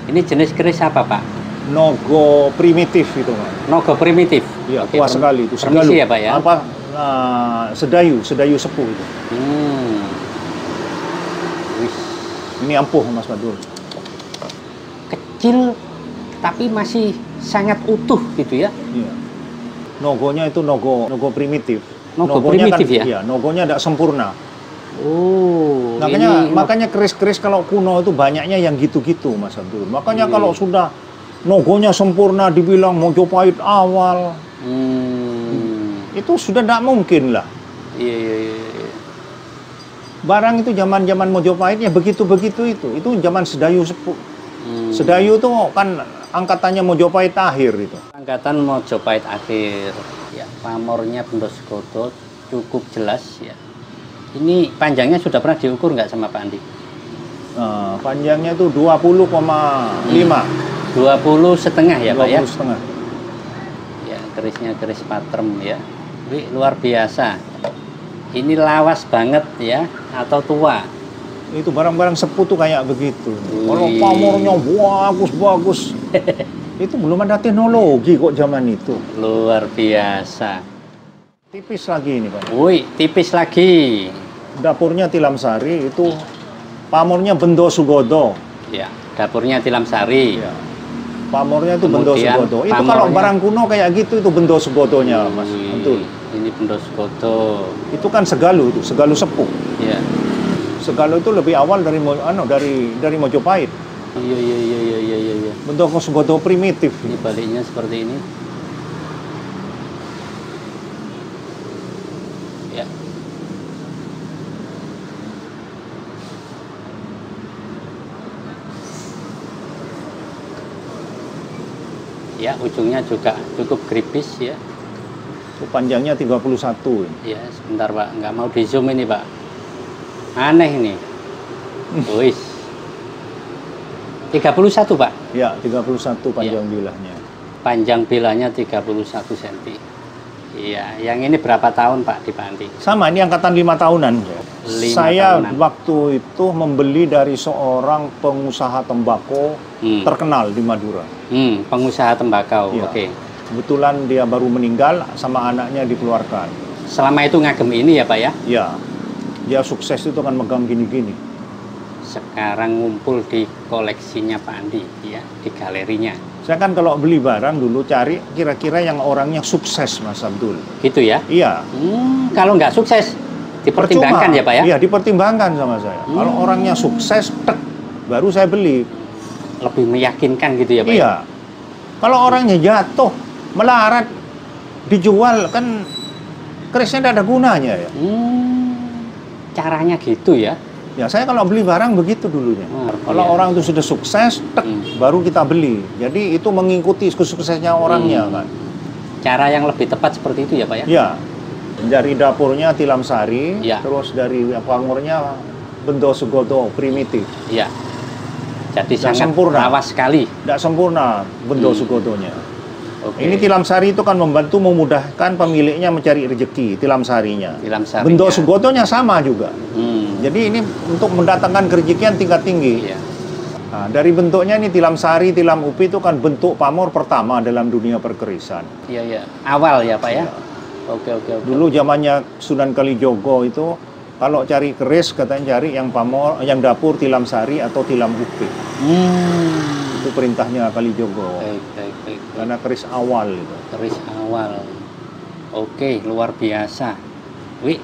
Ini jenis keris apa, Pak? Nogo primitif itu, Pak. Nogo primitif. Iya, tua sekali itu. Permisi ya, Pak ya. Sedayu sepuh itu. Ini ampuh, Mas Badul. Kecil tapi masih sangat utuh gitu ya. Iya. Nogonya itu nogo primitif. Nogo nogonya primitif kan, ya? Iya, nogonya tidak sempurna. Ini Makanya keris-keris kalau kuno itu banyaknya yang gitu-gitu, Mas Abdul. Makanya kalau sudah nogonya sempurna dibilang Mojopahit awal, itu sudah tidak mungkin lah. Iya. Barang itu zaman Mojopahitnya begitu-begitu itu zaman Sedayu sepuh. Sedayu itu kan angkatannya Mojopahit akhir itu. Angkatan Mojopahit akhir. Ya, pamornya Bendoskoto cukup jelas ya. Ini panjangnya sudah pernah diukur nggak sama Pak Andi? Panjangnya itu 20,5. 20,5 ya, Pak ya? 20,5. Ya, kerisnya keris patrem ya. Wih, luar biasa. Ini lawas banget ya, atau tua. Itu barang-barang sepuh tuh kayak begitu. Kalau pamornya bagus-bagus. Itu belum ada teknologi kok zaman itu. Luar biasa. Tipis lagi ini, Pak. Wih, tipis lagi. Dapurnya Tilamsari itu pamornya Bendo Sugodo. Ya, dapurnya Tilamsari. Ya. Pamornya itu Bendo Kemudian Sugodo. Itu kalau barang kuno kayak gitu itu Bendo Sugodonya, Mas. Betul. Ini Bendoskoto. Itu kan Segalu itu, Segalu sepuh. Ya. Segalu itu lebih awal dari Mojopahit. Iya. Bentuk Sugodo primitif. Ini baliknya seperti ini. Ya. Ya, ujungnya juga cukup gripis ya. Itu panjangnya 31. Ya, sebentar Pak, nggak mau di zoom ini Pak. Aneh ini. Wis. 31 Pak? Ya, 31 panjang bilahnya. Panjang bilahnya 31 cm. Iya, yang ini berapa tahun Pak di panti? Sama, ini angkatan 5 tahunan. 5 Saya tahunan. waktu itu membeli dari seorang pengusaha tembakau terkenal di Madura. Pengusaha tembakau, Iya. oke. Kebetulan dia baru meninggal, sama anaknya dikeluarkan. Selama itu ngagem ini ya Pak ya? Ya, dia sukses itu kan megang gini-gini. Sekarang ngumpul di koleksinya Pak Andi, ya, di galerinya. Saya kan kalau beli barang dulu cari kira-kira yang orangnya sukses, Mas Abdul. Gitu ya? Iya. Kalau nggak sukses, dipertimbangkan Percuma. ya Pak ya? Iya, dipertimbangkan sama saya. Kalau orangnya sukses, tek, baru saya beli. Lebih meyakinkan gitu ya Pak? Iya. Kalau orangnya jatuh, melarat, dijual, kan kerisnya tidak ada gunanya ya. Caranya gitu ya? Ya, saya kalau beli barang begitu dulunya. Kalau iya. orang itu sudah sukses, tek, baru kita beli. Jadi itu mengikuti suksesnya orangnya kan. Cara yang lebih tepat seperti itu ya Pak ya? Ya, dari dapurnya tilam sari, Ya. terus dari pamornya bendo segodo primitif. Iya. Jadi Nggak sangat sempurna. lawas sekali. Tidak sempurna bendo segodonya. Oke. Ini tilam sari itu kan membantu memudahkan pemiliknya mencari rezeki, tilam sarinya. Tilam sarinya. Bendo segodonya sama juga. Jadi ini untuk mendatangkan kerezekian tingkat tinggi. Iya. Nah, dari bentuknya ini tilam sari, tilam upi itu kan bentuk pamor pertama dalam dunia perkerisan. Iya, iya. Awal ya Pak ya? Iya. Oke. Dulu zamannya Sunan Kalijogo itu kalau cari keris katanya cari yang pamor, yang dapur tilam sari atau tilam upi. Itu perintahnya Kalijogo. Baik. Karena keris awal itu. Keris awal. Oke, luar biasa. Wih,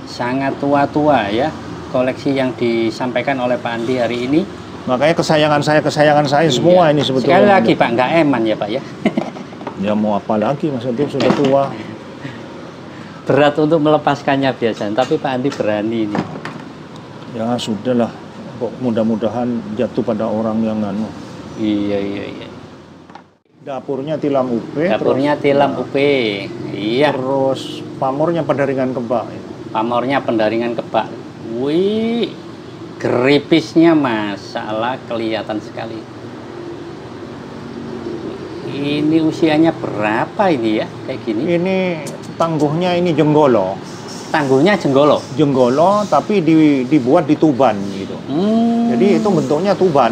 sangat tua-tua ya koleksi yang disampaikan oleh Pak Andi hari ini. Makanya kesayangan saya semua ini sebetulnya. Sekali lagi Pak, nggak eman ya Pak ya? Ya mau apa lagi, Mas Abdul sudah tua. Berat untuk melepaskannya biasanya, tapi Pak Andi berani ini. Ya sudahlah, kok mudah-mudahan jatuh pada orang yang anu. Iya. Dapurnya tilam upe. Dapurnya tilam upe. Iya. Terus pamornya pendaringan kebak. Pamornya pendaringan kebak. Wih, geripisnya masalah kelihatan sekali. Ini usianya berapa ini ya, kayak gini? Ini tangguhnya ini jenggolo. Tangguhnya jenggolo. Jenggolo tapi dibuat di tuban gitu. Jadi itu bentuknya tuban.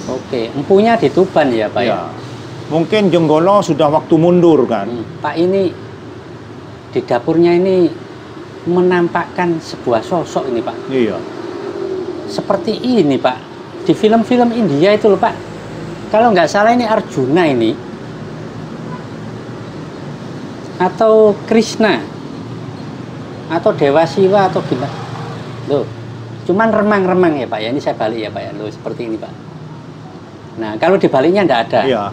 Oke, empunya di tuban ya Pak ya? Mungkin jenggolo sudah waktu mundur kan. Pak, ini di dapurnya ini menampakkan sebuah sosok ini Pak. Iya. Seperti ini Pak, di film-film India itu loh Pak. Kalau nggak salah ini Arjuna ini, atau Krishna, atau Dewa Siwa atau gimana? Loh, cuman remang-remang ya Pak ya. Ini saya balik ya Pak ya. Loh, seperti ini Pak. Nah, kalau dibaliknya nggak ada. Iya.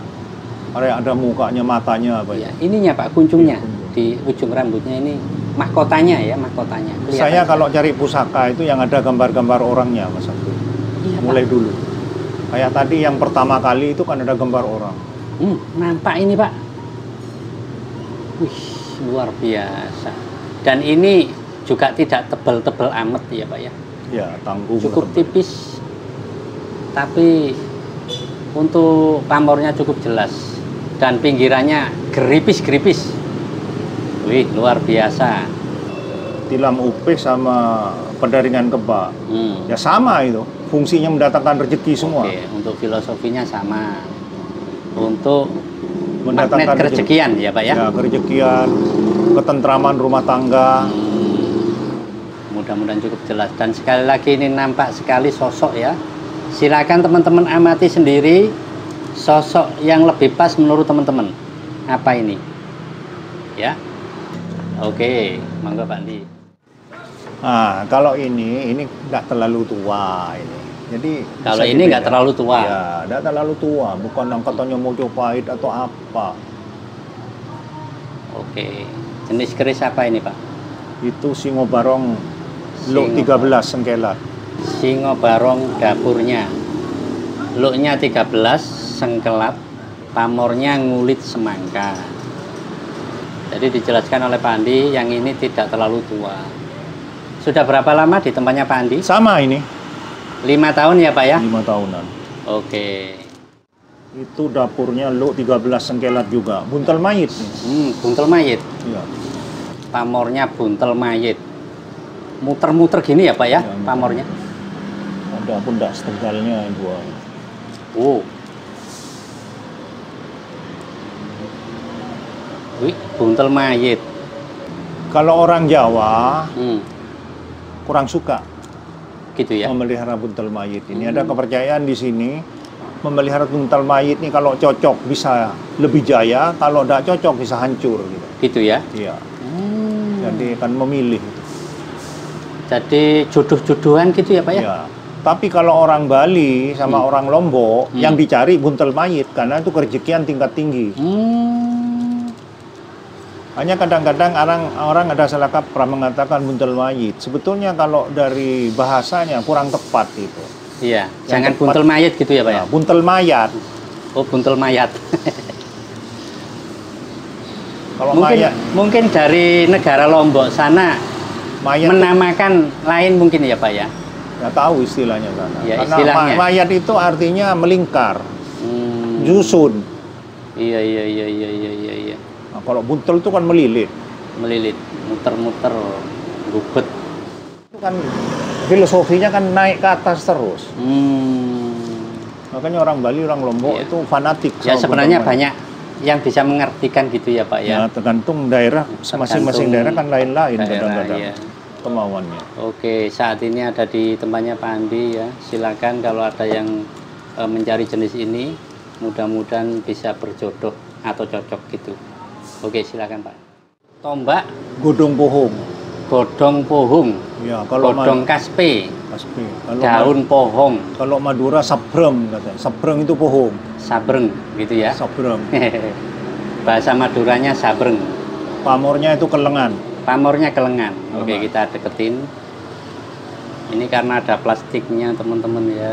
Ada mukanya, matanya apa Ya, ya. ininya Pak, kuncungnya Iya, di ujung rambutnya ini mahkotanya ya, mahkotanya. Saya kalau cari pusaka itu yang ada gambar-gambar orangnya, Mas Abdul. Iya, Mulai Pak. dulu. Kayak tadi yang pertama kali itu kan ada gambar orang. Nampak ini Pak. Wih, luar biasa. Dan ini juga tidak tebal-tebal amat ya Pak ya. Ya, tangguh. Cukup tebal. tipis. Tapi untuk pamornya cukup jelas. Dan pinggirannya geripis-geripis. Wih, luar biasa. Tilam upih sama pendaringan kebak. Ya sama itu. Fungsinya mendatangkan rezeki semua. Oke, untuk filosofinya sama. Untuk Mendatangkan magnet kerezekian ya Pak ya. Ya, kerezekian, ketentraman rumah tangga. Mudah-mudahan cukup jelas. Dan sekali lagi ini nampak sekali sosok ya. Silakan teman-teman amati sendiri sosok yang lebih pas menurut teman-teman. Apa ini? Ya. Oke, monggo Pak Andi. Nah, kalau ini nggak terlalu tua ini. Jadi Kalau bisa ini nggak dipegang. terlalu tua. Ya, nggak terlalu tua. Bukan yang katanya Mojopahit atau apa. Oke. Jenis keris apa ini Pak? Itu Singo Barong Lok Singo 13 Sengkelat. Singo Barong dapurnya. Luknya 13 sengkelat, pamornya ngulit semangka. Jadi dijelaskan oleh Pak Andi yang ini tidak terlalu tua. Sudah berapa lama di tempatnya Pak Andi? Sama ini, 5 tahun ya Pak ya? 5 tahunan. Oke. Itu dapurnya lo 13 sengkelat juga. Buntel mayit nih. Buntel mayit. Iya. Pamornya buntel mayit. Muter-muter gini ya Pak ya, Ya, pamornya? Ada pundak setegalnya dua. Oh. Wih, buntel mayit. Kalau orang Jawa Hmm, kurang suka gitu ya. memelihara buntel mayit ini. Ada kepercayaan di sini memelihara buntel mayit ini kalau cocok bisa lebih jaya, kalau tidak cocok bisa hancur gitu. Gitu ya. Iya. Jadi kan memilih. Jadi jodoh-jodohan gitu ya Pak ya? Ya. Tapi kalau orang Bali sama orang Lombok yang dicari buntel mayit karena itu kerejekian tingkat tinggi. Hanya kadang-kadang orang ada salah kaprah mengatakan buntel mayit. Sebetulnya kalau dari bahasanya kurang tepat itu. Iya, Yang jangan tepat- buntel mayit gitu ya Pak ya? Nah, buntel mayat. Oh, buntel mayat. Kalau mungkin mayat, mungkin dari negara Lombok sana mayat menamakan lain mungkin ya Pak ya? nggak tahu istilahnya sana. Ya, Karena istilahnya. mayat itu artinya melingkar, Hmm, nyusun. Iya iya iya iya iya iya iya. Nah, kalau buntel itu kan melilit. Melilit, muter-muter, gubet. Itu kan filosofinya kan naik ke atas terus. Makanya orang Bali, orang Lombok Iya. itu fanatik. Ya sama sebenarnya buntel mayat. banyak yang bisa mengartikan gitu ya Pak ya. Ya, tergantung daerah, masing-masing daerah kan lain-lain Daerah, kadang-kadang iya. kemauannya. Oke, saat ini ada di tempatnya Pak Andi ya. Silakan kalau ada yang mencari jenis ini, mudah-mudahan bisa berjodoh atau cocok gitu. Oke, silakan Pak. Tombak, Godong pohong. godong pohung, Ya, kalau godong kaspe, Kaspi. Kalau daun pohong, kalau Madura sabrem katanya. Sabrem itu pohong. sabreng gitu ya. Sabrem. Bahasa Maduranya sabreng. Pamornya itu kelengan. Pamornya kelengan. Oke, Kelengan. kita deketin. Ini karena ada plastiknya teman-teman ya.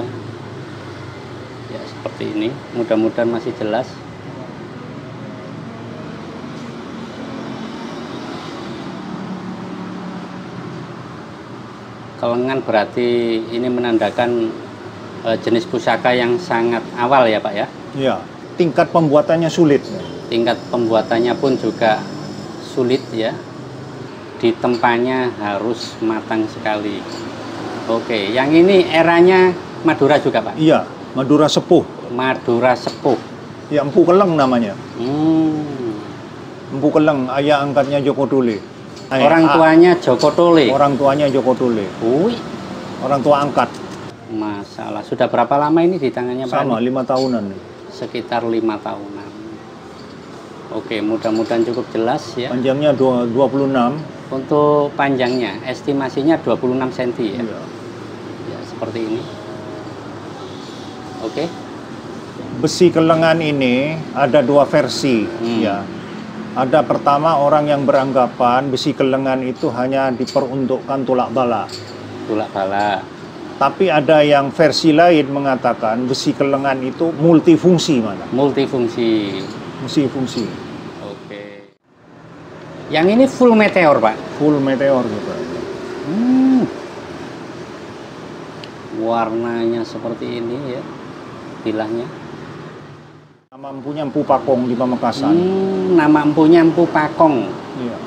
Ya seperti ini. Mudah-mudahan masih jelas. Kelengan berarti ini menandakan jenis pusaka yang sangat awal ya Pak ya. Ya, tingkat pembuatannya sulit. Tingkat pembuatannya pun juga sulit ya. Ditempanya harus matang sekali. Oke, yang ini eranya Madura juga Pak? Iya, Madura sepuh. Madura sepuh. Ya, Empu Keleng namanya. Empu Keleng, ayah angkatnya Joko Tole. Orang tuanya Joko Tole. Orang tuanya Joko Tole. Wih, Orang tua angkat. masalah. Sudah berapa lama ini di tangannya Pak? Sama, Andi? 5 tahunan. Sekitar 5 tahunan. Oke, mudah-mudahan cukup jelas ya. Panjangnya 26. Untuk panjangnya, estimasinya 26 cm ya. Iya. Ya, seperti ini. Oke. Besi kelengan ini ada dua versi. Ya. Ada pertama orang yang beranggapan besi kelengan itu hanya diperuntukkan tulak bala. Tulak bala. Tapi ada yang versi lain mengatakan besi kelengan itu multifungsi mana? Multifungsi. Multifungsi. Oke. Yang ini full meteor, Pak. Full meteor gitu. Warnanya seperti ini ya. Bilahnya. Nama empunya Empu Pakong di Pamekasan. Nama empunya Empu Pakong Iya.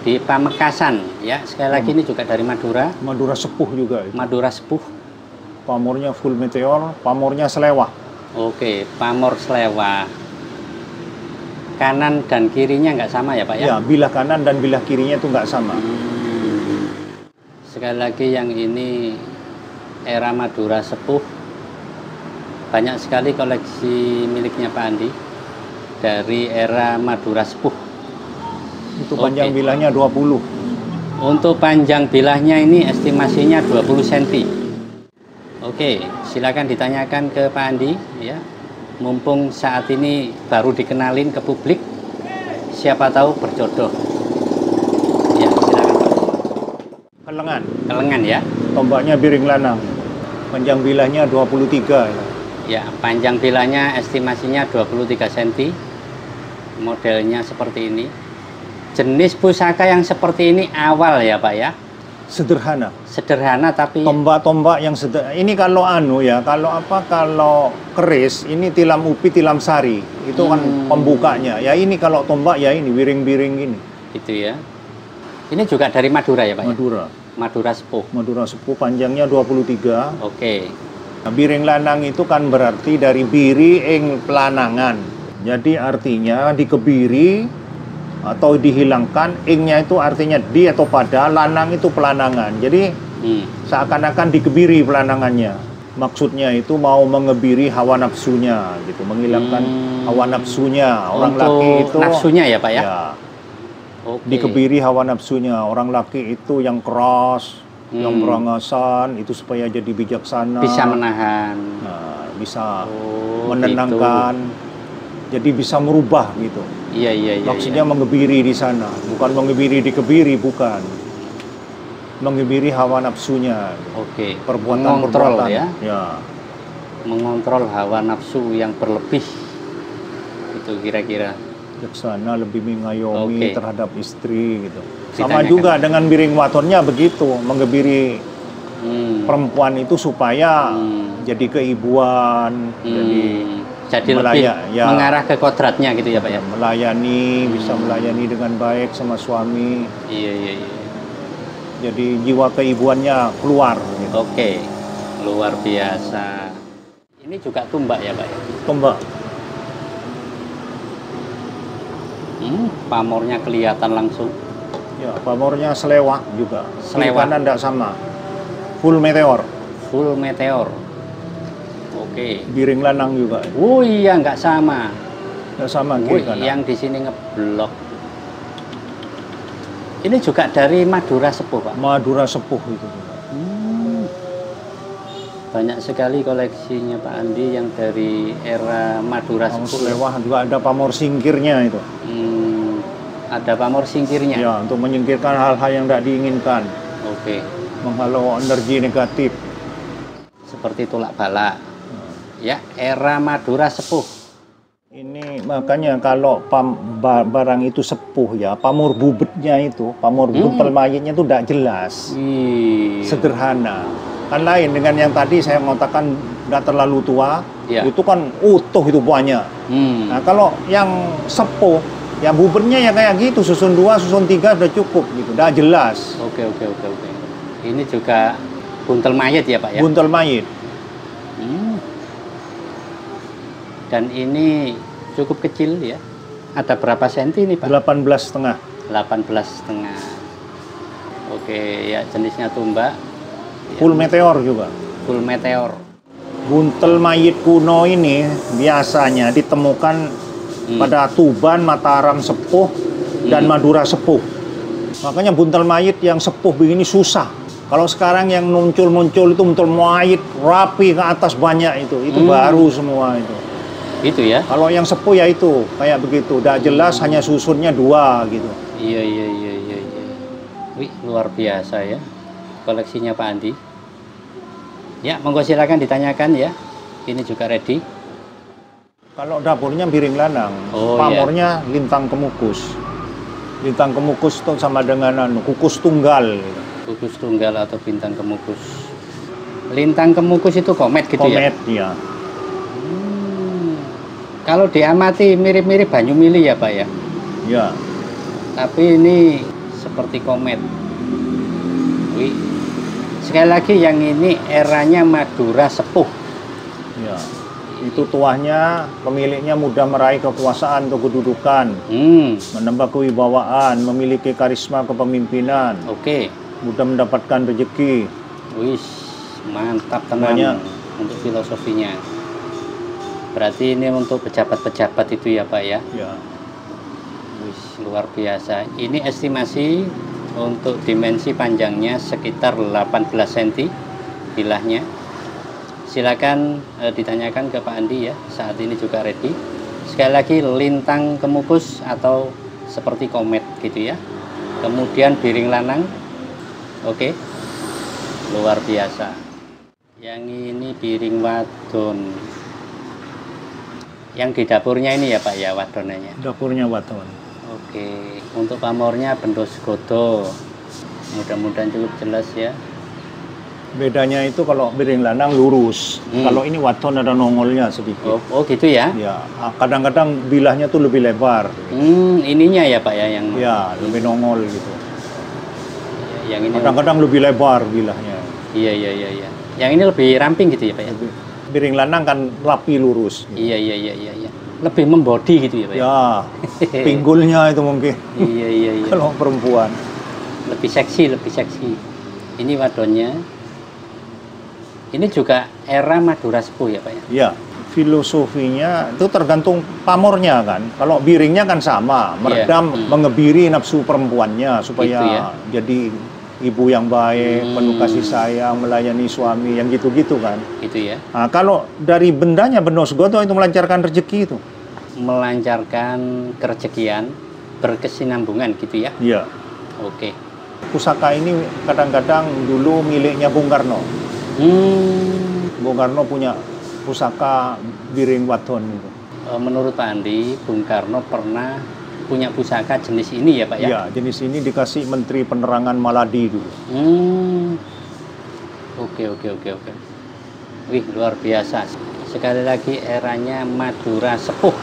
di Pamekasan ya. Sekali lagi ini juga dari Madura. Madura sepuh juga itu. Madura sepuh. Pamornya full meteor, pamornya selewah. Oke, pamor selewah. Kanan dan kirinya nggak sama ya Pak ya? Ya, bilah kanan dan bilah kirinya itu nggak sama. Sekali lagi yang ini era Madura sepuh. Banyak sekali koleksi miliknya Pak Andi dari era Madura sepuh. Itu panjang bilahnya 20. Untuk panjang bilahnya ini estimasinya 20 cm. Oke, silakan ditanyakan ke Pak Andi ya. Mumpung saat ini baru dikenalin ke publik, siapa tahu berjodoh. Ya, silakan Pak. Kelengan. Kelengan ya. Tombaknya biring lanang. Panjang bilahnya 23. Ya, panjang bilahnya estimasinya 23 cm. Modelnya seperti ini. Jenis pusaka yang seperti ini awal ya Pak ya. Sederhana. Sederhana tapi Tombak-tombak yang sederhana. Ini kalau kalau keris, ini tilam upi, tilam sari. Itu kan pembukanya. Ya ini kalau tombak ya ini, biring-biring ini. gitu ya. Ini juga dari Madura ya Pak? Madura. Madura sepuh. Madura sepuh, panjangnya 23. Oke. Nah, biring lanang itu kan berarti dari biri ing pelanangan. Jadi artinya dikebiri atau dihilangkan, ingnya itu artinya di atau pada, lanang itu pelanangan. Jadi seakan-akan dikebiri pelanangannya. Maksudnya itu mau mengebiri hawa nafsunya gitu, menghilangkan hawa nafsunya. Orang Untuk laki itu nafsunya ya Pak ya? ya, Oke. dikebiri hawa nafsunya. Orang laki itu yang keras, yang berangasan, itu supaya jadi bijaksana. Bisa menahan. Nah, bisa Oh, menenangkan. Jadi bisa merubah gitu. Iya. Maksudnya mengebiri di sana, bukan mengebiri dikebiri, bukan. Mengebiri hawa nafsunya. Oke. Perbuatan-perbuatan Mengontrol ya. Ya. Mengontrol hawa nafsu yang berlebih. Itu kira-kira. Bijaksana, lebih mengayomi Oke. terhadap istri gitu. Sama Ditanyakan. juga dengan biring watonnya begitu, mengebiri perempuan itu supaya jadi keibuan, Jadi lebih ya. mengarah ke kodratnya gitu ya Pak ya? melayani, bisa melayani dengan baik sama suami. Iya. Jadi jiwa keibuannya keluar gitu. Oke, luar biasa. Ini juga tumbak ya Pak ya? Tombak. Pamornya kelihatan langsung. Ya, pamornya selewah juga. Selewah. Kanan tidak sama. Full meteor. Full meteor. Oke. Biring lanang juga. Oh iya, nggak sama. Tidak sama Wih, kiri kanan. yang di sini ngeblok. Ini juga dari Madura sepuh Pak? Madura sepuh itu juga. Banyak sekali koleksinya Pak Andi yang dari era Madura Pamor sepuh. selewah juga ada pamor singkirnya itu. Ada pamor singkirnya? Ya, untuk menyingkirkan hal-hal yang tidak diinginkan. Oke. Menghalau energi negatif. Seperti tulak balak. Ya, era Madura sepuh. Ini makanya kalau barang itu sepuh ya, pamor bubetnya itu, pamor buntel mayitnya itu tidak jelas. Sederhana. Kan lain dengan yang tadi saya mengatakan nggak terlalu tua, Ya. itu kan utuh itu banyak. Nah kalau yang sepuh, ya bubetnya ya kayak gitu, susun 2, susun 3 udah cukup gitu, udah jelas. Oke. Ini juga buntel mayit ya Pak ya? Buntel mayit. Dan ini cukup kecil ya. Ada berapa senti ini Pak? 18,5. 18,5. Oke, ya jenisnya tumbak. Full meteor juga. Full meteor. Buntel mayit kuno ini biasanya ditemukan pada Tuban, Mataram sepuh, dan Madura sepuh. Makanya buntel mayit yang sepuh begini susah. Kalau sekarang yang muncul-muncul itu buntel mayit rapi ke atas banyak itu baru semua itu. Gitu ya? Kalau yang sepuh ya itu kayak begitu, udah jelas hanya susunnya 2 gitu. Iya. Wih, luar biasa ya koleksinya Pak Andi. Ya, monggo silakan ditanyakan ya. Ini juga ready. Kalau dapurnya biring lanang, Oh, pamornya lintang kemukus. Lintang kemukus itu sama dengan kukus tunggal. Kukus tunggal atau bintang kemukus. Lintang kemukus itu komet gitu ya? Komet ya. Kalau diamati mirip-mirip banyu mili ya Pak ya? Ya. Tapi ini seperti komet. Wih. Sekali lagi yang ini eranya Madura sepuh. Ya. Itu tuahnya, pemiliknya mudah meraih kekuasaan atau kedudukan, menambah kewibawaan, memiliki karisma kepemimpinan, Oke. mudah mendapatkan rezeki. Wih, mantap teman Semuanya. untuk filosofinya. Berarti ini untuk pejabat-pejabat itu ya Pak ya? Ya. Wih, luar biasa. Ini estimasi untuk dimensi panjangnya sekitar 18 cm bilahnya. Silakan ditanyakan ke Pak Andi ya. Saat ini juga ready. Sekali lagi lintang kemukus atau seperti komet gitu ya. Kemudian biring lanang. Oke. Luar biasa. Yang ini piring wadon. Yang di dapurnya ini ya Pak ya, wadonannya. Dapurnya waton. Oke, untuk pamornya bendos godo. Mudah-mudahan cukup jelas ya. Bedanya itu kalau piring lanang lurus. Kalau ini waton ada nongolnya sedikit. Oh gitu ya? Ya, kadang-kadang bilahnya tuh lebih lebar. Ininya ya Pak ya yang. Ya, lebih nongol gitu. Yang ini. Kadang-kadang lebih lebar bilahnya. Iya. Yang ini lebih ramping gitu ya Pak ya? Piring lanang kan rapi lurus. Iya. Lebih membody gitu ya Pak ya? Ya, pinggulnya itu mungkin. Iya. Kalau perempuan. Lebih seksi. Ini wadonnya. Ini juga era Madura Sepuh ya Pak ya? Iya, filosofinya itu tergantung pamornya kan. Kalau biringnya kan sama, meredam, mengebiri nafsu perempuannya supaya gitu ya? Jadi ibu yang baik, penuh kasih sayang, melayani suami, yang gitu-gitu kan. Gitu ya? Nah, kalau dari bendanya Beno Segodo itu melancarkan rezeki itu. Melancarkan kerezekian, berkesinambungan gitu ya? Iya. Oke. Pusaka ini kadang-kadang dulu miliknya Bung Karno. Bung Karno punya pusaka biring waton itu. Menurut Pak Andi, Bung Karno pernah punya pusaka jenis ini ya Pak ya? Iya, jenis ini dikasih Menteri Penerangan Maladi dulu. Oke. Wih, luar biasa. Sekali lagi eranya Madura Sepuh.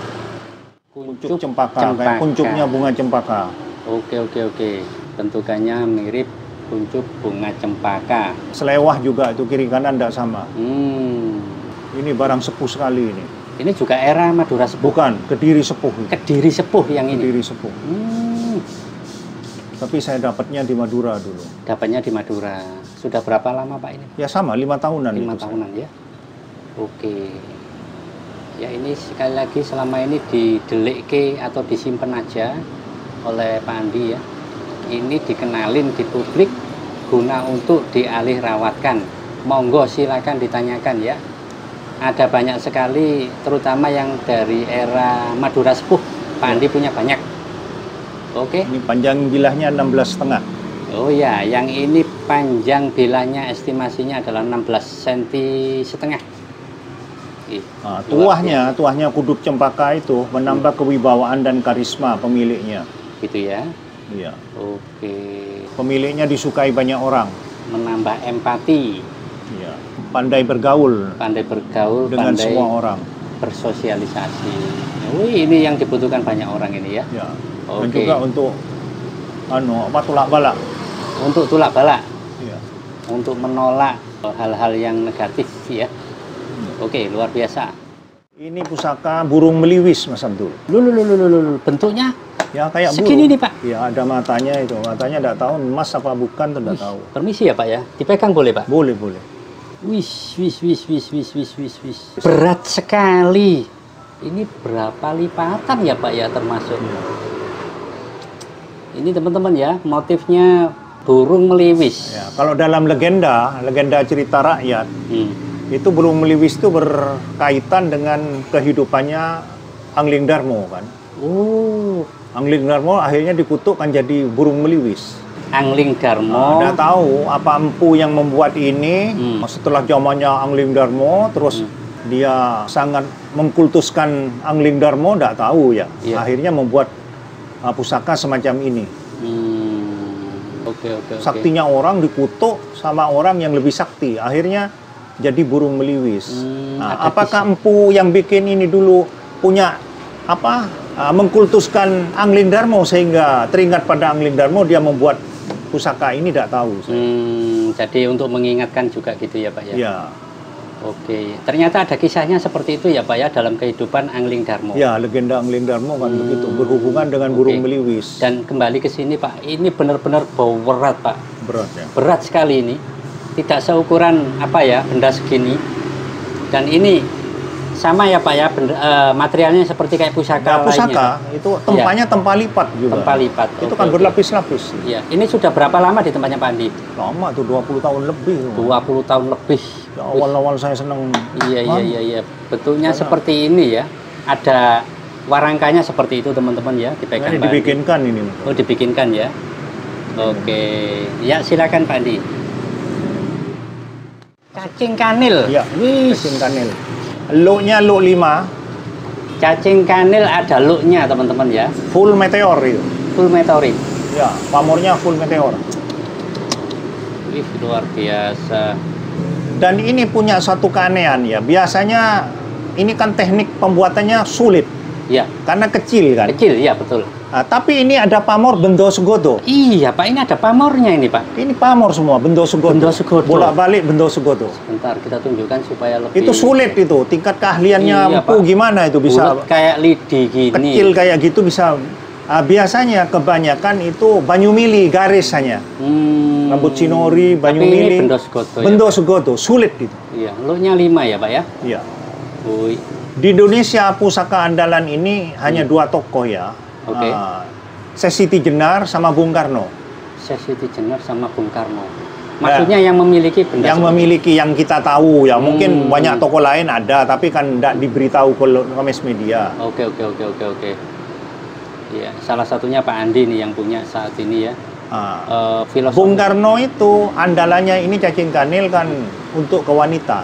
Kuncup cempaka, kayak kuncupnya bunga cempaka. Oke. Bentukannya mirip kuncup bunga cempaka. Selewah juga itu kiri kanan tidak sama. Ini barang sepuh sekali ini. Ini juga era Madura Sepuh. Bukan, Kediri Sepuh. Kediri Sepuh yang ini. Kediri Sepuh. Tapi saya dapatnya di Madura dulu. Dapatnya di Madura. Sudah berapa lama Pak ini? Ya sama, 5 tahunan. 5 tahunan ya. Oke. Ya ini sekali lagi selama ini didelikke atau disimpan aja oleh Pak Andi ya. Ini dikenalin di publik guna untuk dialih rawatkan. Monggo silakan ditanyakan ya. Ada banyak sekali, terutama yang dari era Madura Sepuh. Pak Andi punya banyak. Oke. Ini panjang bilahnya 16,5. Oh ya, yang ini panjang bilahnya estimasinya adalah 16,5 cm. Nah, tuahnya kudup cempaka itu menambah kewibawaan dan karisma pemiliknya. Gitu ya. Iya. Oke. Pemiliknya disukai banyak orang. Menambah empati. Iya. Pandai bergaul. Pandai Dengan semua orang. Bersosialisasi. Wih, ini yang dibutuhkan banyak orang ini ya. Ya. Oke. Dan juga untuk tulak balak. Untuk tulak balak. Iya. Untuk menolak hal-hal yang negatif ya. Oke, luar biasa. Ini pusaka burung meliwis, Mas Abdul. Bentuknya ya kayak segini burung. nih Pak. Ya ada matanya itu. Matanya tidak tahu emas apa bukan, tidak tahu. Permisi ya Pak ya. Dipegang boleh Pak? Boleh. Wis. Berat sekali. Ini berapa lipatan ya Pak ya termasuk? Ini teman-teman ya, motifnya burung meliwis. Ya, kalau dalam legenda cerita rakyat, itu burung meliwis itu berkaitan dengan kehidupannya Angling Darmo kan. Angling Darmo akhirnya dikutuk kan jadi burung meliwis. Angling Darmo. Nggak tahu apa empu yang membuat ini. Setelah zamannya Angling Darmo, terus dia sangat mengkultuskan Angling Darmo, nggak tahu ya. Akhirnya membuat pusaka semacam ini. Oke. Saktinya orang dikutuk sama orang yang lebih sakti. Akhirnya jadi burung meliwis. Apakah empu yang bikin ini dulu punya mengkultuskan Angling Darmo sehingga teringat pada Angling Darmo dia membuat pusaka ini, tidak tahu. Jadi untuk mengingatkan juga gitu ya Pak ya? Ya. Oke, ternyata ada kisahnya seperti itu ya Pak ya dalam kehidupan Angling Darmo. Ya, legenda Angling Darmo kan begitu, berhubungan dengan burung meliwis. Dan kembali ke sini Pak, ini benar-benar berat Pak. Berat ya. Berat sekali ini. Tidak seukuran benda segini. Dan ini sama ya Pak ya, materialnya seperti kayak pusaka pusaka lainnya. itu tempatnya tempat lipat juga. Tempat lipat. Itu kan berlapis-lapis. Iya. Ini sudah berapa lama di tempatnya Pak Andi? Lama tuh, 20 tahun lebih. 20 tahun lebih. Ya, awal-awal saya seneng. Iya. Bentuknya seperti ini ya. Ada warangkanya seperti itu teman-teman ya. Dipegang ini Pak dibikinkan Andi. ini. Oh, dibikinkan ya. Oke. Ya, silakan Pak Andi. Cacing kanil. Ya, cacing kanil. Looknya look 5. Cacing kanil ada looknya teman-teman ya. Full meteor itu. Full meteorit. Ya, pamornya full meteor. Wih, luar biasa. Dan ini punya satu keanehan ya. Biasanya ini kan teknik pembuatannya sulit Ya, karena kecil kan. kecil, ya betul. Nah, tapi ini ada pamor bendo segodo. Iya Pak, ini ada pamornya ini Pak. Ini pamor semua bendo segodo. Bendo segodo. Bolak-balik bendo segodo. Bentar, kita tunjukkan supaya lebih... Itu sulit itu. Tingkat keahliannya Iya, empu Pak. gimana itu bisa Bulat kayak lidi gini. kecil kayak gitu bisa. Biasanya kebanyakan itu banyu mili garis hanya. Rambut cinori, banyu Tapi ini mili. bendo segodo ya, Bendo Pak? segodo, sulit itu. Iya, lo-nya 5 ya Pak ya? Iya. Wih, Di Indonesia pusaka andalan ini hanya dua tokoh ya. Oke. Sesiti Jenar sama Bung Karno. Sesiti Jenar sama Bung Karno. Maksudnya yang memiliki benda Yang seperti- memiliki yang kita tahu ya. Mungkin banyak tokoh lain ada, tapi kan tidak diberitahu ke mass media. Oke. Iya, salah satunya Pak Andi nih yang punya saat ini ya. Filosofi. Bung Karno itu andalannya ini cacing kanil kan untuk ke wanita.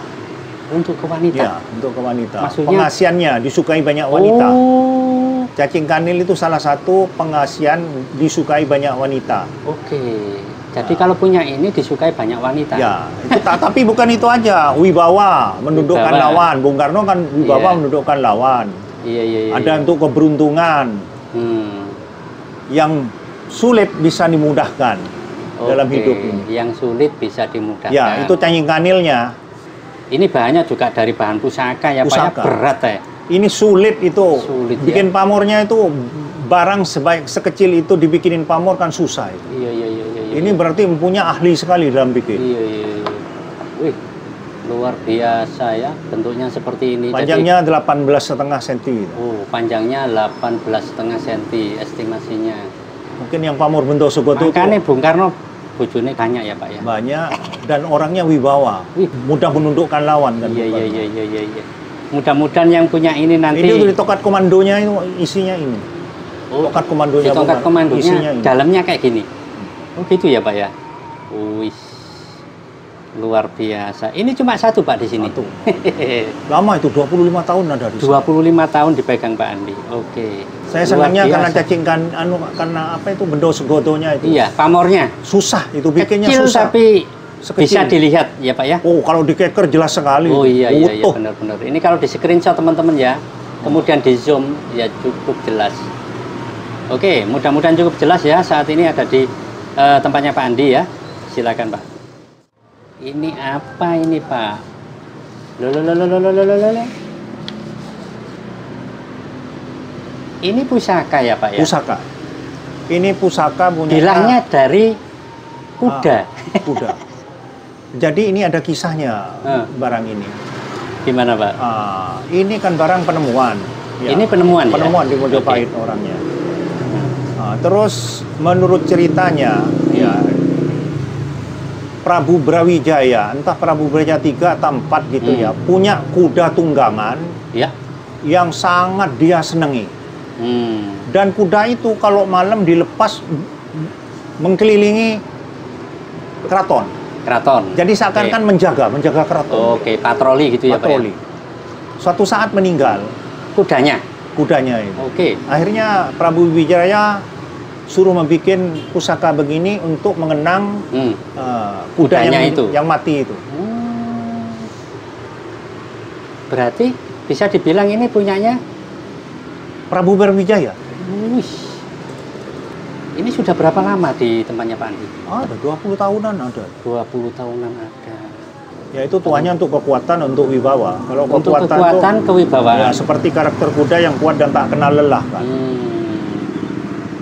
Untuk ke wanita. Ya, untuk ke wanita. Maksudnya- Pengasiannya disukai banyak wanita. Oh, Cacing kanil itu salah satu pengasian disukai banyak wanita. oke. Jadi kalau punya ini disukai banyak wanita. Ya, itu tapi bukan itu aja. Wibawa menundukkan Wibawa. lawan. Bung Karno kan wibawa Iya. menundukkan lawan. Iya. Ada untuk keberuntungan yang sulit bisa dimudahkan dalam Oke, hidup ini. Yang sulit bisa dimudahkan. Ya, itu cacing kanilnya. Ini bahannya juga dari bahan pusaka ya Pak ya, Pusaka. berat ya. Ini sulit itu. Sulit, ya. Bikin pamornya itu barang sekecil itu dibikinin pamor kan susah itu. Iya. Ini berarti punya ahli sekali dalam bikin. Iya. Wih, luar biasa ya, bentuknya seperti ini. Panjangnya 18,5 cm. Panjangnya 18,5 cm estimasinya. Mungkin yang pamor bentuk segodo itu Makanya Bung Karno bojone banyak ya Pak ya. banyak dan orangnya wibawa. Wih. Mudah menundukkan lawan kan. Bung Karno. Iya. Mudah-mudahan yang punya ini nanti. Ini tuh di tokat komandonya itu isinya ini. Tokat komandonya di tongkat Bung Karno, isinya komandonya ini. dalamnya kayak gini. Oh gitu ya Pak ya. Wih, luar biasa. Ini cuma satu Pak di sini. Satu. Lama itu 25 tahun ada di sini. 25 tahun dipegang Pak Andi. Oke. Saya Luar senangnya karena biasa. cacing kan karena apa itu bendo segodonya itu. Iya, pamornya. Susah itu bikinnya Kecil susah. tapi Sekecil. bisa dilihat ya Pak ya. Oh, kalau dikeker jelas sekali. Oh iya Utuh. benar-benar. Ini kalau di screenshot teman-teman ya, kemudian di zoom ya cukup jelas. Oke, mudah-mudahan cukup jelas ya. Saat ini ada di tempatnya Pak Andi ya. Silakan Pak. Ini apa ini Pak? Loh. Ini pusaka ya Pak ya? Pusaka. Ini pusaka punya Bilangnya dari kuda. Kuda. Jadi ini ada kisahnya barang ini. Gimana Pak? Ini kan barang penemuan. Ya. Ini penemuan ya? Penemuan di Mojopahit orangnya. Terus menurut ceritanya ya Prabu Brawijaya, entah Prabu Brawijaya 3 atau 4 gitu ya, punya kuda tunggangan Ya. yang sangat dia senangi. Dan kuda itu kalau malam dilepas mengkelilingi keraton. Jadi seakan-akan menjaga keraton. Oke, patroli gitu ya Patroli. Pak ya? Suatu saat meninggal Kudanya? kudanya itu. Oke. Akhirnya Prabu Wijaya suruh membuat pusaka begini untuk mengenang kuda Kudanya yang mati itu. Berarti bisa dibilang ini punyanya Prabu Brawijaya. Wih. Ini sudah berapa lama di tempatnya Pak Andi? Ada 20 tahunan ada. 20 tahunan ada. Ya itu tuanya untuk kekuatan, untuk wibawa. Kalau Untuk kekuatan kekuatan itu, kewibawaan. ya seperti karakter kuda yang kuat dan tak kenal lelah kan.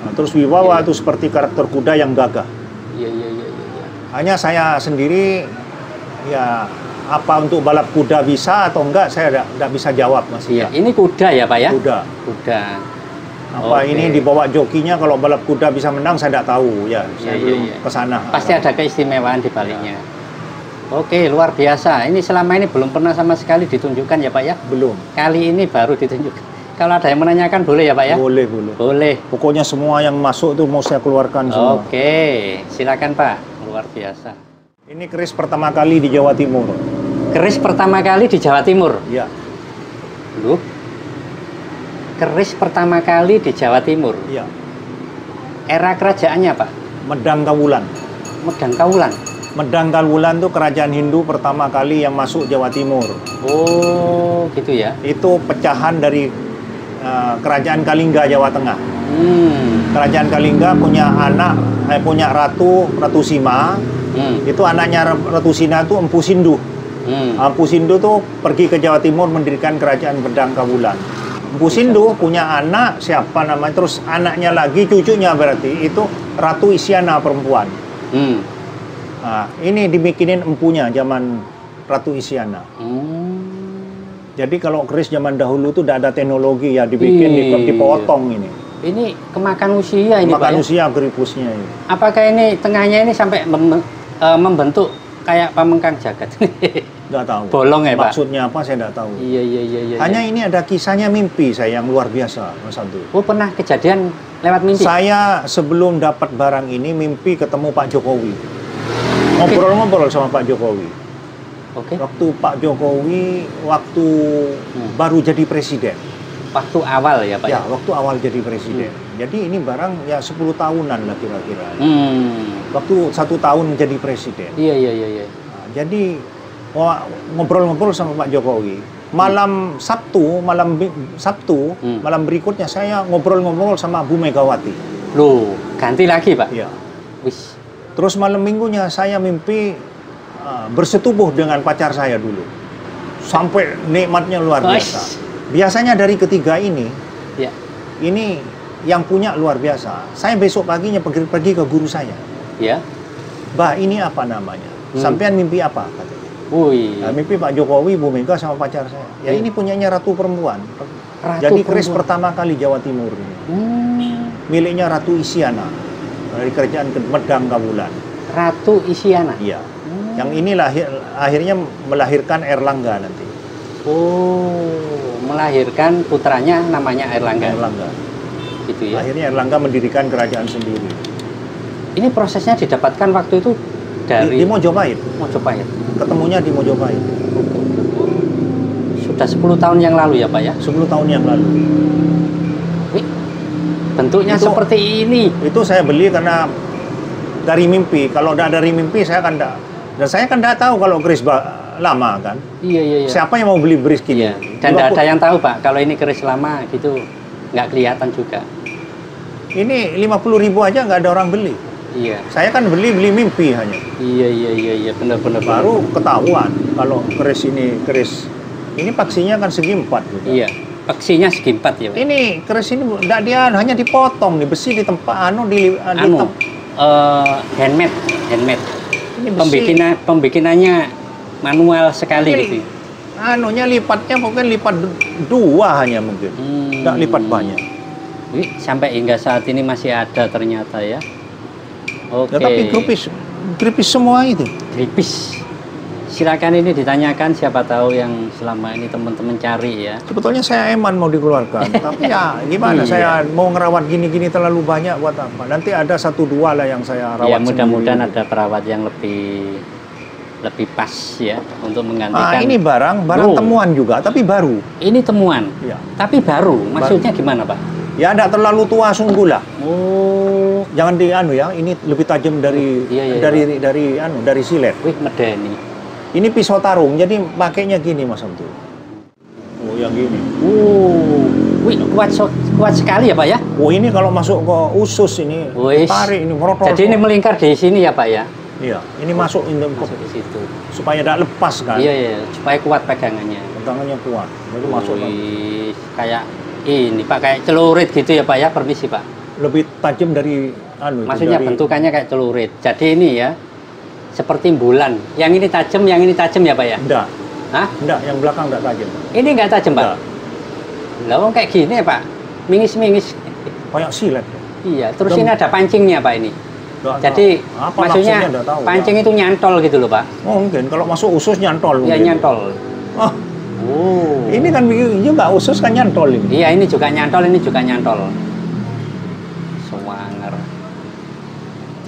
Nah, terus wibawa itu seperti karakter kuda yang gagah. Iya. Hanya saya sendiri ya apa untuk balap kuda bisa atau enggak saya tidak bisa jawab Mas. Iya, ini kuda ya Pak ya? Kuda. Kuda. Apa Oke. ini dibawa jokinya kalau balap kuda bisa menang saya tidak tahu ya. Saya belum ke sana. Pasti ada keistimewaan di baliknya. Oke, luar biasa. Ini selama ini belum pernah sama sekali ditunjukkan ya Pak ya? Belum. Kali ini baru ditunjukkan. Kalau ada yang menanyakan boleh ya Pak ya? Boleh. Boleh. Pokoknya semua yang masuk itu mau saya keluarkan semua. Oke, silakan Pak. Luar biasa. Ini keris pertama kali di Jawa Timur. Keris pertama kali di Jawa Timur. Ya. Loh. Keris pertama kali di Jawa Timur. Iya. Era kerajaannya Pak? Medang Kawulan. Medang Kaulan. Medang Kawulan itu kerajaan Hindu pertama kali yang masuk Jawa Timur. Oh, gitu ya. Itu pecahan dari kerajaan Kalingga Jawa Tengah. Kerajaan Kalingga punya anak, punya Ratu Sima. Itu anaknya Ratu Sina itu Empu Sindu. Empu Sindu tuh pergi ke Jawa Timur mendirikan kerajaan Medang Kawulan. Empu Sindu punya anak, siapa namanya, terus anaknya lagi, cucunya berarti itu Ratu Isyana perempuan. Nah, ini dibikinin empunya zaman Ratu Isyana. Jadi kalau keris zaman dahulu tuh udah ada teknologi ya, dibikin, dipotong ini. Ini kemakan usia ini, kemakan Pak, usia keripusnya ini. Apakah ini tengahnya ini sampai membentuk kayak pamengkang jagat? Nggak tahu. Bolong ya, Pak? Maksudnya apa saya nggak tahu. Iya. Hanya ini ada kisahnya mimpi saya yang luar biasa, Mas Abdul. Oh, pernah kejadian lewat mimpi? Saya sebelum dapat barang ini mimpi ketemu Pak Jokowi. Ngobrol-ngobrol sama Pak Jokowi. Oke. Waktu Pak Jokowi baru jadi presiden. Waktu awal ya, Pak? Ya, waktu awal jadi presiden. Jadi ini barang ya 10 tahunan lah kira-kira. Waktu 1 tahun jadi presiden. Iya. Nah, jadi ngobrol-ngobrol sama Pak Jokowi. Malam Sabtu, malam berikutnya saya ngobrol-ngobrol sama Bu Megawati. Loh, ganti lagi, Pak? Iya. Wis. Terus malam minggunya saya mimpi bersetubuh dengan pacar saya dulu. Sampai nikmatnya luar biasa. Biasanya dari ketiga ini, ini yang punya luar biasa. Saya besok paginya pergi ke guru saya. Ya. Mbak, ini apa namanya? Sampean mimpi apa? Katanya. Nah, mimpi Pak Jokowi, Bu Mega sama pacar saya. Ya ini punyanya Ratu Perempuan. Jadi keris pertama kali Jawa Timur ini. Miliknya Ratu Isyana dari kerajaan Medang Kawulan. Ratu Isyana. Iya. Yang ini akhirnya melahirkan Erlangga nanti. Oh, melahirkan putranya namanya Erlangga. Gitu ya. Akhirnya Erlangga mendirikan kerajaan sendiri. Ini prosesnya didapatkan waktu itu dari di Mojopahit. Ketemunya di Mojopahit. Sudah 10 tahun yang lalu ya, Pak ya? 10 tahun yang lalu. Wih, bentuknya seperti ini. Itu saya beli karena dari mimpi. Kalau tidak dari mimpi saya kan tidak. Dan saya kan tidak tahu kalau keris lama kan. Iya. Siapa yang mau beli keris gini? Iya. Dan tidak ada yang tahu, Pak, kalau ini keris lama gitu nggak kelihatan juga. Ini 50.000 aja nggak ada orang beli. Iya. Saya kan beli mimpi hanya. Iya, benar. Baru ketahuan kalau keris ini paksinya kan segi 4 gitu. Iya. Paksinya segi 4 ya, Pak. Ini keris ini enggak, dia hanya dipotong di besi di tempat handmade. Ini besi. Pembikinannya manual sekali gitu. Lipatnya mungkin lipat 2 hanya mungkin. Enggak lipat banyak. Wih, sampai hingga saat ini masih ada ternyata ya. Oke. Tapi gripis semua itu. Gripis. Silakan ini ditanyakan, siapa tahu yang selama ini teman-teman cari ya. Sebetulnya saya eman mau dikeluarkan, tapi ya gimana, saya mau ngerawat gini-gini terlalu banyak buat apa? Nanti ada 1-2 lah yang saya rawat. Ya mudah-mudahan ada perawat yang lebih pas ya untuk menggantikan. Ini barang temuan juga, tapi baru. Ini temuan. Ya. Tapi baru. Maksudnya gimana, Pak? Ya tidak terlalu tua sungguh lah. Oh. Jangan ya, ini lebih tajam dari dari silet. Wih, medeni. Ini pisau tarung, jadi pakainya gini Mas Abdul. Oh, yang gini. Wih, kuat sekali ya, Pak ya? Oh, ini kalau masuk ke usus ini, tarik ini merotol. Jadi ini melingkar di sini ya, Pak ya? Iya, ini masuk di situ. Supaya tidak lepas kan? Iya, supaya kuat pegangannya. Pegangannya kuat. Jadi masuk kayak ini, Pak, kayak celurit gitu ya, Pak ya? Permisi, Pak. Lebih tajam dari maksudnya bentukannya kayak celurit. Jadi ini ya seperti bulan. Yang ini tajam ya, Pak ya? Enggak. Hah? Enggak, yang belakang enggak tajam. Ini enggak tajam, Pak? Lah wong kayak gini ya, Pak. Mingis-mingis. Kayak silet. Iya, terus ini ada pancingnya, Pak ini. Jadi maksudnya pancing itu nyantol gitu loh, Pak. Oh, mungkin kalau masuk usus nyantol. Iya, nyantol. Ini kan juga usus kan nyantol ini. Iya, ini juga nyantol, Sewanger.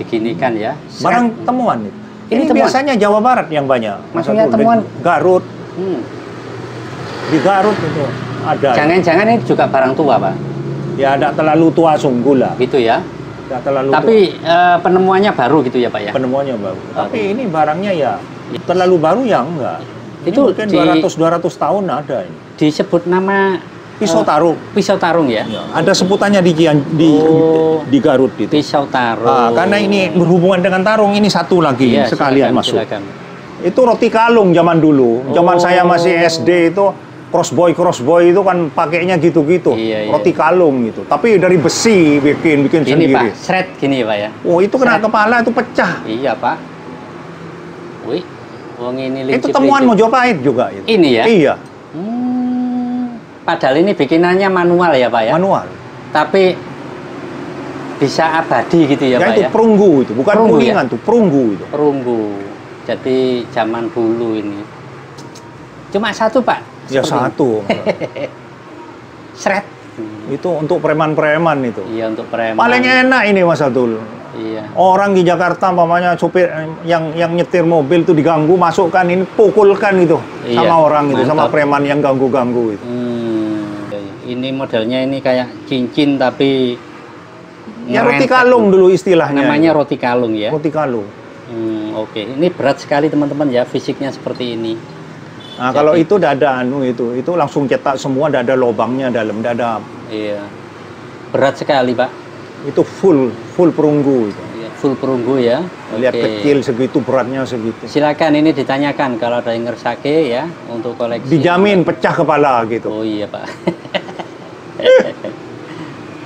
Diginikan ya. Barang temuan nih. Ini biasanya Jawa Barat yang banyak. Maksudnya temuan Garut. Di Garut itu ada. Jangan-jangan ini juga barang tua, Pak? Ya, tidak terlalu tua sungguh lah. Gitu ya. Nggak terlalu Tapi penemuannya baru gitu ya Pak ya? penemuannya baru. Tapi ini barangnya ya terlalu baru ya enggak. Ini Itu mungkin 200 tahun ada ini. disebut nama Pisau tarung. pisau tarung ya? Ya, ada sebutannya Oh. di Garut itu. Pisau tarung. Ah, karena ini berhubungan dengan tarung, ini satu lagi Iya, sekalian silakan, masuk. silakan. Itu roti kalung zaman dulu. Zaman Oh. saya masih SD itu crossboy itu kan pakainya gitu-gitu. Iya, iya. Roti kalung gitu. Tapi dari besi bikin Gini sendiri. Pak, shred gini Pak ya? Oh, itu kena Shred. kepala itu pecah. Iya Pak. Wih, wong ini Itu temuan Mojopahit juga itu. Ini ya? Iya, Padahal ini bikinannya manual ya Pak ya? manual. Tapi bisa abadi gitu ya, Ya, Pak itu ya? perunggu itu, bukan Perunggu kuningan tuh, perunggu itu. Perunggu. Jadi zaman dulu ini. Cuma satu Pak? Ya Seperti satu. ini. Shred. Itu untuk preman-preman itu. Iya untuk preman. Paling enak ini Mas Abdul. Iya. Orang di Jakarta umpamanya supir yang nyetir mobil itu diganggu, masukkan ini, pukulkan itu Iya, sama orang itu, sama mantap. preman yang ganggu-ganggu itu. Ini modelnya ini kayak cincin tapi Ya roti ngerentek. kalung dulu istilahnya. Namanya roti kalung ya. Roti kalung. Oke. Ini berat sekali teman-teman ya, fisiknya seperti ini. Nah, kalau itu udah ada itu langsung cetak semua, udah ada lubangnya dalam, udah ada. Iya. Berat sekali, Pak. Itu full perunggu itu. Iya, full perunggu ya. Lihat Oke. kecil segitu, beratnya segitu. Silakan ini ditanyakan kalau ada yang ngersake ya untuk koleksi. Dijamin pecah kepala gitu. Oh iya, Pak.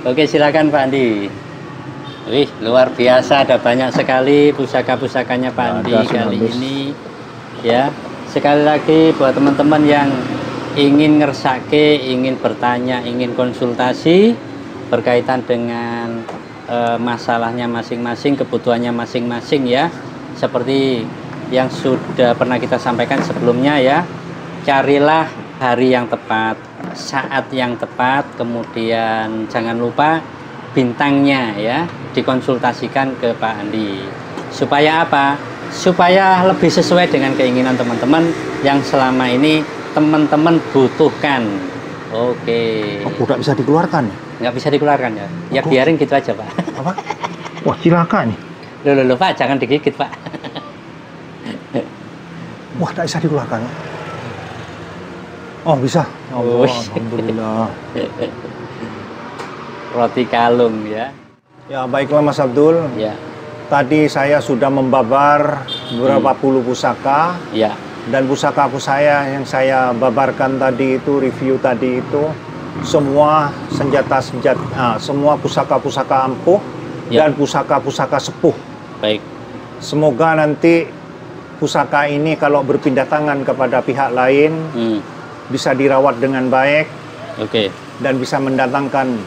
Oke, silakan Pak Andi. Wih, luar biasa, ada banyak sekali pusaka-pusakanya Pak Nggak Andi ada, kali habis. ini. Ya, sekali lagi buat teman-teman yang ingin ngersake, ingin bertanya, ingin konsultasi berkaitan dengan masalahnya masing-masing, kebutuhannya masing-masing ya. Seperti yang sudah pernah kita sampaikan sebelumnya ya. Carilah hari yang tepat, saat yang tepat, kemudian jangan lupa bintangnya ya, dikonsultasikan ke Pak Andi. Supaya apa? Supaya lebih sesuai dengan keinginan teman-teman yang selama ini teman-teman butuhkan. Oke. Oh, udah bisa dikeluarkan ya? Nggak bisa dikeluarkan ya? Ya biarin gitu aja Pak. Apa? Wah, cilaka nih. Loh Pak, jangan digigit Pak. Wah, tak bisa dikeluarkan. Oh, bisa. Oh, Allah, alhamdulillah. Roti kalung ya. Ya, baiklah Mas Abdul. Ya, Tadi saya sudah membabar beberapa puluh pusaka. ya. Dan pusaka saya yang saya babarkan tadi itu, review tadi itu, semua semua pusaka-pusaka ampuh Ya. dan pusaka-pusaka sepuh. Baik. Semoga nanti pusaka ini kalau berpindah tangan kepada pihak lain bisa dirawat dengan baik Oke. dan bisa mendatangkan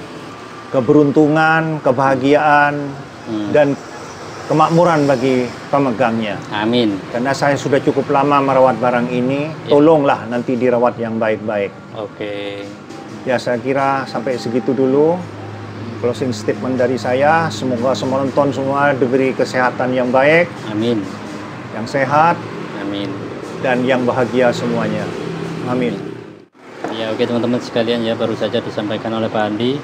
keberuntungan, kebahagiaan, dan kemakmuran bagi pemegangnya. Amin. Karena saya sudah cukup lama merawat barang ini, tolonglah nanti dirawat yang baik-baik. Oke. Ya, saya kira sampai segitu dulu closing statement dari saya. Semoga semua nonton semua diberi kesehatan yang baik, Amin. yang sehat, Amin. dan yang bahagia semuanya. Amin. Ya oke teman-teman sekalian ya, baru saja disampaikan oleh Pak Andi.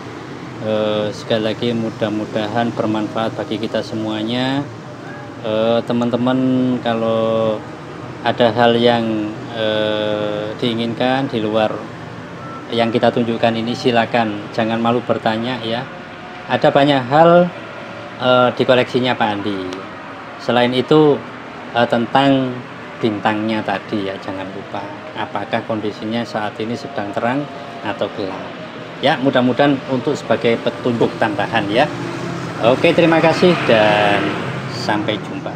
Sekali lagi mudah-mudahan bermanfaat bagi kita semuanya. Teman-teman kalau ada hal yang diinginkan di luar yang kita tunjukkan ini, silakan, jangan malu bertanya ya. Ada banyak hal di koleksinya Pak Andi. Selain itu tentang bintangnya tadi ya, jangan lupa apakah kondisinya saat ini sedang terang atau gelap. Ya, mudah-mudahan untuk sebagai petunjuk tambahan ya. Oke, terima kasih dan sampai jumpa.